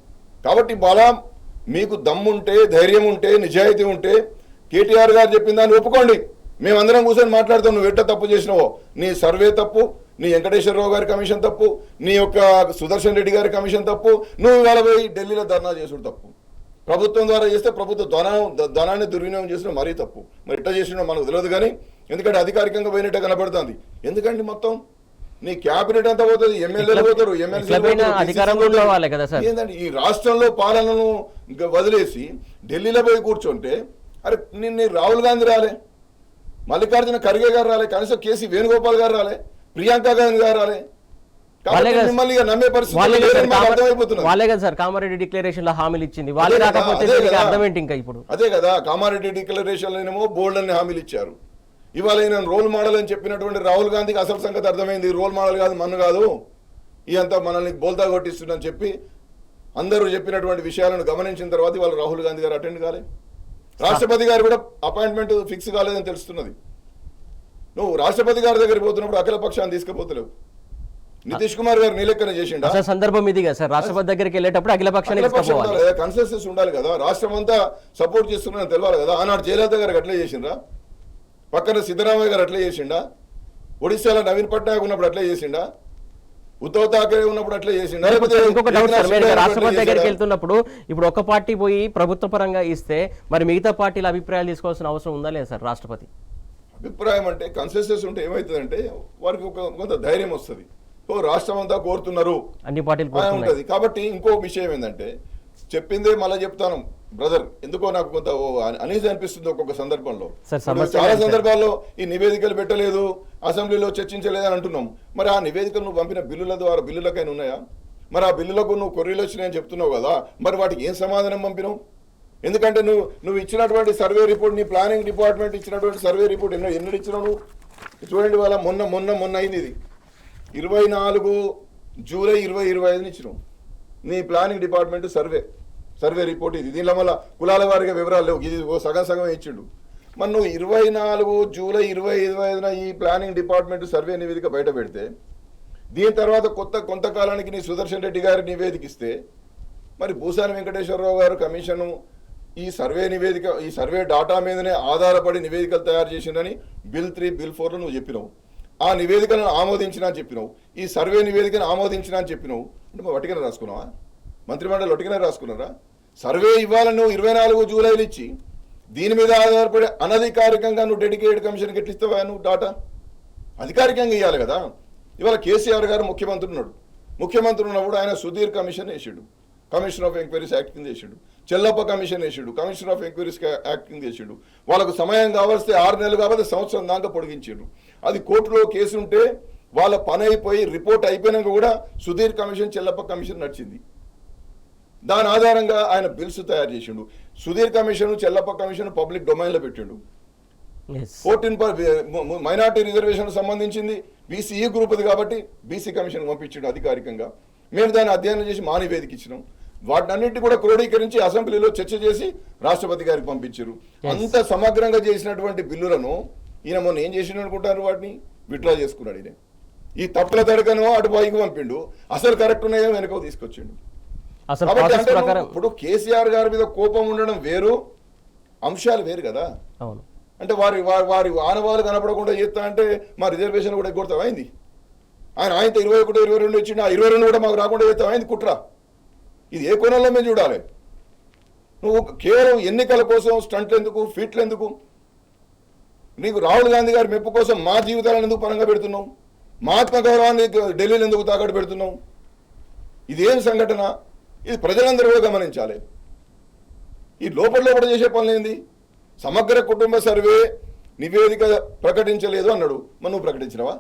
Speaker 2: కాబట్టి బాలా మీకు దమ్ముంటే, ధైర్యం ఉంటే, నిజాయితీ ఉంటే కేటీఆర్ గారు చెప్పిన దాన్ని ఒప్పుకోండి. మేమందరం కూర్చొని మాట్లాడతాం, నువ్వు ఎట్ట తప్పు చేసినావో, నీ సర్వే తప్పు, నీ వెంకటేశ్వరరావు గారి కమిషన్ తప్పు, నీ యొక్క సుదర్శన్ రెడ్డి గారి కమిషన్ తప్పు, నువ్వు ఇవాళ పోయి ఢిల్లీలో ధర్నా చేసుడు తప్పు, ప్రభుత్వం ద్వారా చేస్తే ప్రభుత్వ ధనాన్ని దుర్వినియోగం చేసిన మరీ తప్పు. మరి ఎట్లా చేసినా మనకు తెలియదు, కానీ ఎందుకంటే అధికారికంగా పోయినట్టే కనబడుతుంది. ఎందుకంటే మొత్తం నీ క్యాబినెట్ అంతా పోతుంది, ఎమ్మెల్యేలు పోతారు, ఏంటంటే ఈ రాష్ట్రంలో పాలనను వదిలేసి ఢిల్లీలో పోయి కూర్చుంటే, అరే నిన్న రాహుల్ గాంధీ రాలే, మల్లికార్జున ఖర్గే గారు రాలే, కనీసం కేసీ వేణుగోపాల్ గారు రాలే, ప్రియాంక గాంధీ గారు రాలే. మిమ్మల్ని నమ్మే పరిస్థితి
Speaker 1: వాళ్ళే కదా సార్ కామారెడ్డి డిక్లరేషన్ లో హామీలు ఇచ్చింది, వాళ్ళే రాకపోతే అర్థం ఏంటి ఇంకా ఇప్పుడు.
Speaker 2: అదే కదా, కామారెడ్డి డిక్లరేషన్ లోనేమో బోల్డ్ అన్ని హామీలు ఇచ్చారు. ఇవాళ ఈయన రోల్ మోడల్ అని చెప్పినటువంటి రాహుల్ గాంధీకి అసలు సంగతి అర్థమైంది, రోల్ మోడల్ కాదు, మన్ను కాదు, ఇదంతా మనల్ని బోల్తా కొట్టిస్తుందని చెప్పి అందరూ చెప్పినటువంటి విషయాలను గమనించిన తర్వాత ఇవాళ రాహుల్ గాంధీ గారు అటెండ్ కాలే. రాష్ట్రపతి గారు కూడా అపాయింట్మెంట్ ఫిక్స్ కాలేదని తెలుస్తున్నది. నువ్వు రాష్ట్రపతి గారి దగ్గరికి పోతున్నప్పుడు అఖిల పక్షాన్ని తీసుకుపోతలేవు. నితీష్ కుమార్ గారు నీ లెక్కన చేసిండా
Speaker 1: సందర్భం ఇది కదా సార్, రాష్ట్రపతి దగ్గరికి వెళ్ళేటప్పుడు అఖిల పక్షాన్ని
Speaker 2: కన్సెన్సస్ ఉండాలి కదా, రాష్ట్రం అంతా సపోర్ట్ చేస్తున్నారని తెలవాలి కదా. ఆనాడు జయలలిత గారికి అట్లే చేసిండ్రా, పక్కన సిద్ధరామయ్య గారు అట్లే చేసిండా, ఒడిశాలో నవీన్ పట్నాయక్ ఉన్నప్పుడు అట్లే చేసిండా, ఉద్ధవ్ ఠాకరే ఉన్నప్పుడు అట్లే చేసిండా.
Speaker 1: ఇంకొక డౌట్ సార్, మీరు రాష్ట్రపతి దగ్గరికి వెళ్తున్నప్పుడు ఇప్పుడు ఒక పార్టీ పోయి ప్రభుత్వ పరంగా ఇస్తే మరి మిగతా పార్టీల అభిప్రాయాలు తీసుకోవాల్సిన అవసరం ఉందా లేదా సార్? రాష్ట్రపతి
Speaker 2: అభిప్రాయం అంటే కన్సెన్సస్ ఉంటే ఏమవుతుందంటే వారికి కొంత ధైర్యం వస్తుంది. రాష్ట్రం అంతా కోరుతున్నారు,
Speaker 1: అన్ని పార్టీలు
Speaker 2: ఉంటుంది. కాబట్టి ఇంకో విషయం ఏంటంటే, చెప్పిందే మళ్ళీ చెప్తాను బ్రదర్, ఎందుకో నాకు కొంత అనీజీ అనిపిస్తుంది ఒక్కొక్క సందర్భంలో. చాలా సందర్భాల్లో ఈ నివేదికలు పెట్టలేదు, అసెంబ్లీలో చర్చించలేదని అంటున్నాం. మరి ఆ నివేదికలు నువ్వు పంపిన బిల్లుల ద్వారా బిల్లులకైనా ఉన్నాయా? మరి ఆ బిల్లులకు నువ్వు కొర్రీలు వచ్చినాయని చెప్తున్నావు కదా, మరి వాటికి ఏం సమాధానం పంపినావు? ఎందుకంటే నువ్వు ఇచ్చినటువంటి సర్వే రిపోర్ట్, నీ ప్లానింగ్ డిపార్ట్మెంట్ ఇచ్చినటువంటి సర్వే రిపోర్ట్ ఎన్నడు ఇచ్చినావు నువ్వు? చూడండి, వాళ్ళ మొన్న అయింది ఇది 24 జూలై 2025 ఇచ్చినావు నీ ప్లానింగ్ డిపార్ట్మెంట్ సర్వే రిపోర్ట్ ఇది. దీనిలో మళ్ళీ కులాల వారిగా వివరాలు లేవు, ఇది సగం ఇచ్చిండు. మరి నువ్వు 24 జూలై 2025 ఈ ప్లానింగ్ డిపార్ట్మెంట్ సర్వే నివేదిక బయట పెడితే, దీని తర్వాత కొంతకాలానికి నీ సుదర్శన్ రెడ్డి గారి నివేదిక ఇస్తే, మరి భూసాని వెంకటేశ్వరరావు గారు కమిషను ఈ సర్వే డాటా మీదనే ఆధారపడి నివేదికలు తయారు చేసిందని బిల్ 3, బిల్ 4లో నువ్వు చెప్పినావు. ఆ నివేదికలను ఆమోదించినా అని చెప్పినావు, ఈ సర్వే నివేదికను ఆమోదించినా అని చెప్పినావు. అంటే మరి వట్టిగానే రాసుకున్నావా? మంత్రిమండలి వట్టిగానే రాసుకున్నారా? సర్వే ఇవ్వాలని నువ్వు 24 జూలైలు ఇచ్చి దీని మీద ఆధారపడి అనధికారికంగా నువ్వు డెడికేటెడ్ కమిషన్కి ఎట్లిస్తావా నువ్వు డాటా? అధికారికంగా ఇవ్వాలి కదా. ఇవాళ కేసీఆర్ గారు ముఖ్యమంత్రి ఉన్నప్పుడు ఆయన సుధీర్ కమిషన్ వేసాడు, కమిషన్ ఆఫ్ ఎంక్వైరీస్ యాక్ట్ కింద వేసాడు. చెల్లప్ప కమిషన్ వేసాడు, కమిషన్ ఆఫ్ ఎంక్వైరీస్ యాక్ట్ కింద వేసాడు. వాళ్ళకు సమయం కావాల్స్తే 6 నెలలు కాబట్టి సంవత్సరం దాకా పొడిగించారు. అది కోర్టులో కేసు ఉంటే వాళ్ళ పని అయిపోయి రిపోర్ట్ అయిపోయినాక కూడా సుధీర్ కమిషన్, చెల్లప్ప కమిషన్ నడిచింది. దాని ఆధారంగా ఆయన బిల్స్ తయారు చేసిండు. Sudheer commission, Chellappa commission public డొమైన్లో పెట్టిండు. 14 మైనార్టీ రిజర్వేషన్ సంబంధించింది బీసీ గ్రూప్ది కాబట్టి బీసీ కమిషన్ పంపించిండు అధికారికంగా. మేము దాన్ని అధ్యయనం చేసి మా నివేదిక ఇచ్చినాం. వాటినన్నింటి కూడా క్రోడీకరించి అసెంబ్లీలో చర్చ చేసి రాష్ట్రపతి గారికి పంపించారు. అంత సమగ్రంగా చేసినటువంటి బిల్లులను ఈయన మొన్న ఏం చేసిండు అనుకుంటారు? వాటిని విత్డ్రా చేసుకున్నాడు. ఈయన ఈ తప్పుల తడకను అటు పైకి పంపిండు, అసలు కరెక్ట్ ఉన్నాయో వెనక తీసుకొచ్చిండు. కాబట్టి అంటే ఇప్పుడు కేసీఆర్ గారి మీద కోపం ఉండడం వేరు, అంశాలు వేరు కదా. అంటే వారి ఆనవాళ్ళు కనపడకుండా చేస్తా అంటే మా రిజర్వేషన్ కూడా ఎగ్గొడతావు అయింది. ఆయనతో 21, 22 ఇచ్చిండు, ఆ 22 కూడా మాకు రాకుండా చేస్తావు అయింది కుట్ర. ఇది ఏ కోణంలో మేము చూడాలి? నువ్వు కేవలం ఎన్నికల కోసం స్టంట్లు ఎందుకు, ఫీట్లు ఎందుకు? నీకు రాహుల్ గాంధీ గారి మెప్పు కోసం మా జీవితాలను ఎందుకు పరంగా పెడుతున్నావు? మా ఆత్మ గౌరవాన్ని ఢిల్లీలో ఎందుకు తాకట్టు పెడుతున్నావు? ఇదేం సంఘటన? ఇది ప్రజలందరూ కూడా గమనించాలి. ఈ లోపల చేసే పనులు ఏంది? సమగ్ర కుటుంబ సర్వే నివేదిక ప్రకటించలేదు అన్నాడు, మరి నువ్వు ప్రకటించినవా?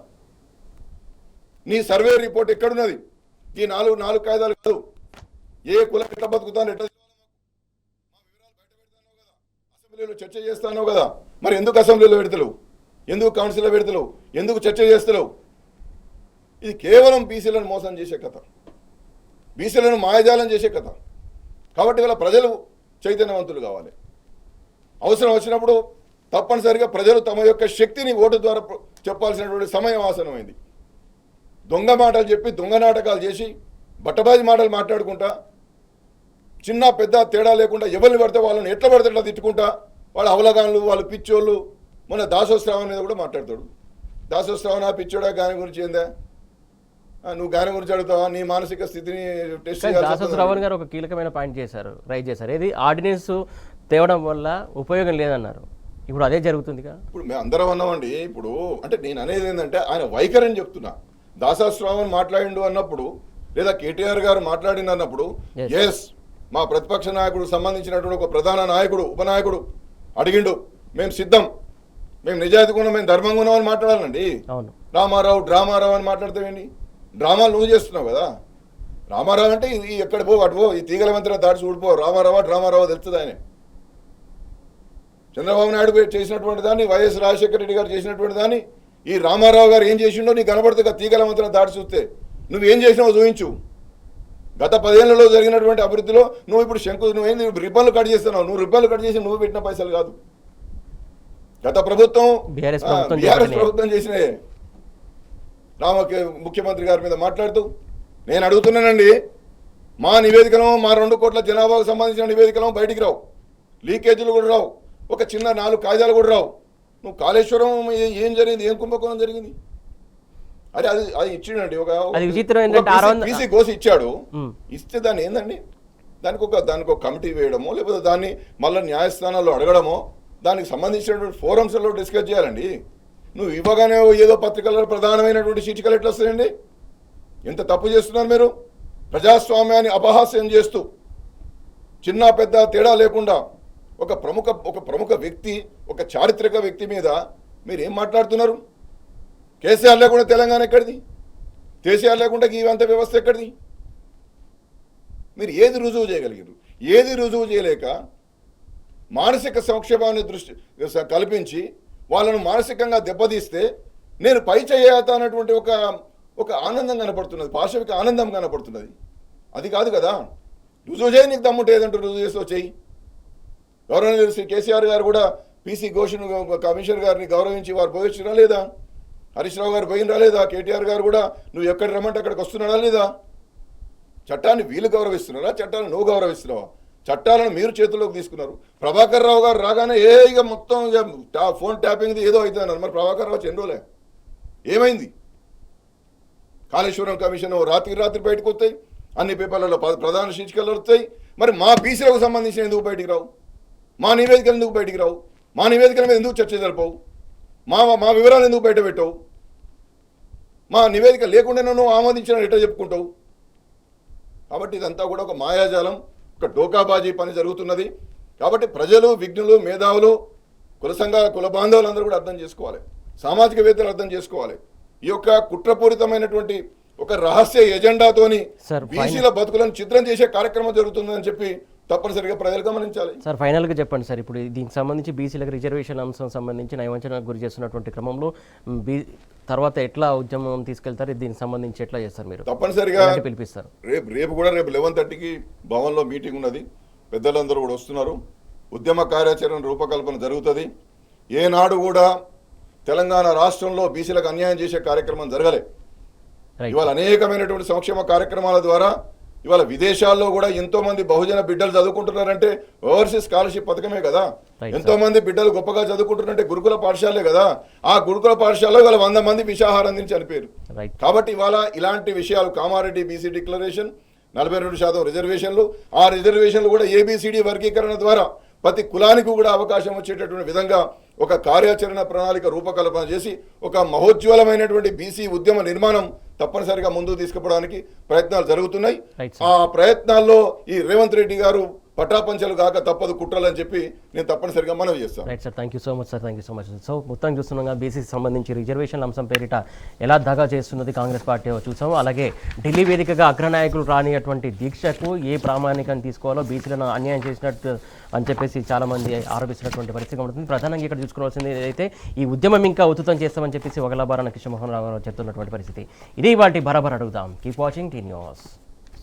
Speaker 2: నీ సర్వే రిపోర్ట్ ఎక్కడున్నది? ఈ నాలుగు కాయిదాలు కాదు. ఏ కులం ఎట్లా బతుకుతాను, ఎట్లా మా వివరాలు బయట పెడతానో కదా, అసెంబ్లీలో చర్చ చేస్తానో కదా, మరి ఎందుకు అసెంబ్లీలో పెడతలేవు? ఎందుకు కౌన్సిల్లో పెడతలేవు? ఎందుకు చర్చ చేస్తలేవు? ఇది కేవలం బీసీలను మోసం చేసే కథ, బీసీలను మాయాజాలం చేసే కథ. కాబట్టి ఇలా ప్రజలు చైతన్యవంతులు కావాలి. అవసరం వచ్చినప్పుడు తప్పనిసరిగా ప్రజలు తమ యొక్క శక్తిని ఓటు ద్వారా చెప్పాల్సినటువంటి సమయం ఆసనమైంది. దొంగ మాటలు చెప్పి, దొంగ నాటకాలు చేసి, బట్టబాజీ మాటలు మాట్లాడుకుంటా, చిన్న పెద్ద తేడా లేకుండా ఎవరిని పడితే వాళ్ళని ఎట్లా పడితే ఎట్లా తిట్టుకుంటా, వాళ్ళ అవలగాన్లు, వాళ్ళు పిచ్చోళ్ళు. మొన్న దాసోత్సవం మీద కూడా మాట్లాడతాడు. దాసోత్సవం పిచ్చోడా, గాని గురించి ఏందా? నువ్వు గాని గురించి అడుగుతావా? నీ మానసిక స్థితిని టెస్ట్ చేయాలి.
Speaker 1: దాసోత్సవం గారు ఒక కీలకమైన పాయింట్ రైజ్ చేశారు. ఏది ఆర్డినెన్స్ తేవడం వల్ల ఉపయోగం లేదన్నారు. ఇప్పుడు అదే జరుగుతుందిగా. ఇప్పుడు
Speaker 2: మేము అందరం అన్నామండి. ఇప్పుడు అంటే నేను అనేది ఏంటంటే ఆయన వైఖరిని చెప్తున్నా. దాసోత్సవం మాట్లాడిండు అన్నప్పుడు, లేదా కేటీఆర్ గారు మాట్లాడిండు అన్నప్పుడు, ఎస్ మా ప్రతిపక్ష నాయకుడు సంబంధించినటువంటి ఒక ప్రధాన నాయకుడు, ఉపనాయకుడు అడిగిండు, మేము సిద్ధం, మేము నిజాయితీ ఉన్నాం, మేము ధర్మంగా ఉన్నామని మాట్లాడాలండి. డ్రామారావు అని మాట్లాడతావేంటి? డ్రామాలు నువ్వు చేస్తున్నావు కదా. రామారావు అంటే ఇది ఎక్కడ పో అటు పో, ఈ తీగల మంత్రి దాటి చూడిపో, డ్రామారావు తెలుస్తుంది. ఆయన చంద్రబాబు నాయుడు చేసినటువంటి దాన్ని, వైఎస్ రాజశేఖర రెడ్డి గారు చేసినటువంటి దాన్ని, ఈ రామారావు గారు ఏం చేసిండో నీకు కనబడుతుంది. తీగల మంత్రి దాటి చూస్తే నువ్వేం చేసినావో చూపించు. గత 10 ఏళ్లలో జరిగినటువంటి అభివృద్ధిలో నువ్వు ఇప్పుడు నువ్వేంది రిబ్బన్లు కట్ చేస్తున్నావు. నువ్వు రిబ్బన్లు కట్ చేసి నువ్వు పెట్టిన పైసలు కాదు, గత ప్రభుత్వం బీఆర్ఎస్ ప్రభుత్వం చేసినాయే. ముఖ్యమంత్రి గారి మీద మాట్లాడుతూ నేను అడుగుతున్నానండి, మా నివేదికలో, మా 2 కోట్ల జనాభాకు సంబంధించిన నివేదికలో బయటికి రావు, లీకేజీలు కూడా రావు, ఒక చిన్న 4 కాయిదాలు కూడా రావు. నువ్వు కాళేశ్వరం ఏం జరిగింది, ఏం కుంభకోణం జరిగింది? అరే అది ఇచ్చిండండి, ఒక బీసీ కోసి ఇచ్చాడు. ఇస్తే దాన్ని ఏందండి, దానికి ఒక కమిటీ వేయడమో, లేకపోతే దాన్ని మళ్ళీ న్యాయస్థానాల్లో అడగడమో, దానికి సంబంధించినటువంటి ఫోరమ్స్లో డిస్కస్ చేయాలండి. నువ్వు ఇవ్వగానే ఏదో పత్రికల్లో ప్రధానమైనటువంటి శీర్షికలు ఎట్లా వస్తాయండి? ఎంత తప్పు చేస్తున్నారు మీరు? ప్రజాస్వామ్యాన్ని అపహాస్యం చేస్తూ, చిన్న పెద్ద తేడా లేకుండా ఒక ప్రముఖ వ్యక్తి, ఒక చారిత్రక వ్యక్తి మీద మీరు ఏం మాట్లాడుతున్నారు? కేసీఆర్ లేకుండా తెలంగాణ ఎక్కడిది? కేసీఆర్ లేకుండా ఇవంత వ్యవస్థ ఎక్కడిది? మీరు ఏది రుజువు చేయగలిగారు? ఏది రుజువు చేయలేక మానసిక సంక్షేమాన్ని దృష్టి కల్పించి వాళ్ళను మానసికంగా దెబ్బతీస్తే నేను పై చేయాత అన్నటువంటి ఒక ఆనందం కనపడుతున్నది, పాశవిక ఆనందం కనపడుతున్నది. అది కాదు కదా. రుజువు చేయి, నీకు దమ్ముంటే ఏదంటూ రుజువు చేస్తూ చేయి. గౌరవనీయులు శ్రీ కేసీఆర్ గారు కూడా పీసీ ఘోష్ కమిషనర్ గారిని గౌరవించి వారు పోయించరా లేదా? హరీష్ రావు గారు పోయినరా లేదా? కేటీఆర్ గారు కూడా నువ్వు ఎక్కడ రమ్మంటే అక్కడికి వస్తున్నాడా లేదా? చట్టాన్ని వీళ్ళు గౌరవిస్తున్నారా? చట్టాన్ని నువ్వు గౌరవిస్తున్నావా? చట్టాలను మీరు చేతుల్లోకి తీసుకున్నారు. ప్రభాకర్ రావు గారు రాగానే ఇక మొత్తం ఫోన్ ట్యాపింగ్ది ఏదో అవుతుంది అన్నారు. మరి ప్రభాకర్ రావు చెండోలే ఏమైంది? కాళేశ్వరం కమిషన్ రాత్రి బయటకు వస్తాయి, అన్ని పేపర్లలో ప్రధాన శీర్షికలు వస్తాయి. మరి మా బీసీలకు సంబంధించిన ఎందుకు బయటికి రావు? మా నివేదికలు ఎందుకు బయటికి రావు? మా నివేదికల మీద ఎందుకు చర్చ జరపవు? మా వివరాలు ఎందుకు బయట పెట్టవు? మా నివేదిక లేకుండా నువ్వు ఆమోదించిన ఎట్లా చెప్పుకుంటావు? కాబట్టి ఇదంతా కూడా ఒక మాయాజాలం, ఒక డోకాబాజీ పని జరుగుతున్నది. కాబట్టి ప్రజలు, విఘ్నులు, మేధావులు, కుల బాంధవులు అందరూ కూడా అర్థం చేసుకోవాలి, సామాజికవేత్తలు అర్థం చేసుకోవాలి. ఈ యొక్క కుట్రపూరితమైనటువంటి ఒక రహస్య ఎజెండాతోని బీసీల బతుకులను చిత్రం చేసే కార్యక్రమం జరుగుతుందని చెప్పి తప్పనిసరిగా ప్రజలు గమనించాలి.
Speaker 1: సార్ ఫైనల్గా చెప్పండి సార్, ఇప్పుడు దీనికి సంబంధించి బీసీలకు రిజర్వేషన్ అంశం సంబంధించి నయవంచనకు గురి చేస్తున్నటువంటి క్రమంలో తర్వాత ఎట్లా ఉద్యమం తీసుకెళ్తారు? దీనికి సంబంధించి ఎట్లా చేస్తారు మీరు?
Speaker 2: తప్పనిసరిగా
Speaker 1: పిలిపిస్తారు.
Speaker 2: రేపు 11:30కి భవన్లో మీటింగ్ ఉన్నది. పెద్దలందరూ కూడా వస్తున్నారు. ఉద్యమ కార్యాచరణ రూపకల్పన జరుగుతుంది. ఏనాడు కూడా తెలంగాణ రాష్ట్రంలో బీసీలకు అన్యాయం చేసే కార్యక్రమం జరగలే. ఇవాళ అనేకమైనటువంటి సంక్షేమ కార్యక్రమాల ద్వారా ఇవాళ విదేశాల్లో కూడా ఎంతో మంది బహుజన బిడ్డలు చదువుకుంటున్నారంటే ఓవర్సీస్ స్కాలర్షిప్ పథకమే కదా. ఎంతో మంది బిడ్డలు గొప్పగా చదువుకుంటున్నారంటే గురుకుల పాఠశాలే కదా. ఆ గురుకుల పాఠశాలలో ఇవాళ 100 మంది విషాహారం నుంచి చనిపోయారు. కాబట్టి ఇవాళ ఇలాంటి విషయాలు, కామారెడ్డి బీసీ డిక్లరేషన్, 42% రిజర్వేషన్లు, ఆ రిజర్వేషన్లు కూడా ఏబిసిడి వర్గీకరణ ద్వారా ప్రతి కులానికి కూడా అవకాశం వచ్చేటటువంటి విధంగా ఒక కార్యాచరణ ప్రణాళిక రూపకల్పన చేసి ఒక మహోజ్వలమైనటువంటి బీసీ ఉద్యమ నిర్మాణం తప్పనిసరిగా ముందుకు తీసుకుపోవడానికి ప్రయత్నాలు జరుగుతున్నాయి. ఆ ప్రయత్నాల్లో ఈ రేవంత్ రెడ్డి గారు పటాపంచలు కాక తప్పదు కుట్రలని చెప్పి నేను తప్పనిసరిగా మనవి చేస్తాను.
Speaker 1: Right sir, thank you so much sir, thank you so much. So మొత్తం చూస్తున్నాగా బీసీకి సంబంధించి రిజర్వేషన్ అంశం పేరిట ఎలా దగా చేస్తున్నది కాంగ్రెస్ పార్టీ చూసాము. అలాగే ఢిల్లీ వేదికగా అగ్రనాయకులు రానిటువంటి దీక్షకు ఏ ప్రామాణికం తీసుకోవాలో బీసీలను అన్యాయం చేసినట్టు అని చెప్పేసి చాలామంది ఆరోపిస్తున్నటువంటి పరిస్థితి ఉంటుంది. ప్రధానంగా ఇక్కడ చూసుకోవాల్సింది ఏదైతే ఈ ఉద్యమం ఇంకా ఉధృతం చేస్తామని చెప్పేసి వగలాబారాన కృష్ణమోహన్ రావు చెప్తున్నటువంటి పరిస్థితి. ఇదే వాటి బరాబర్ అడుగుదాం. Keep watching tea news.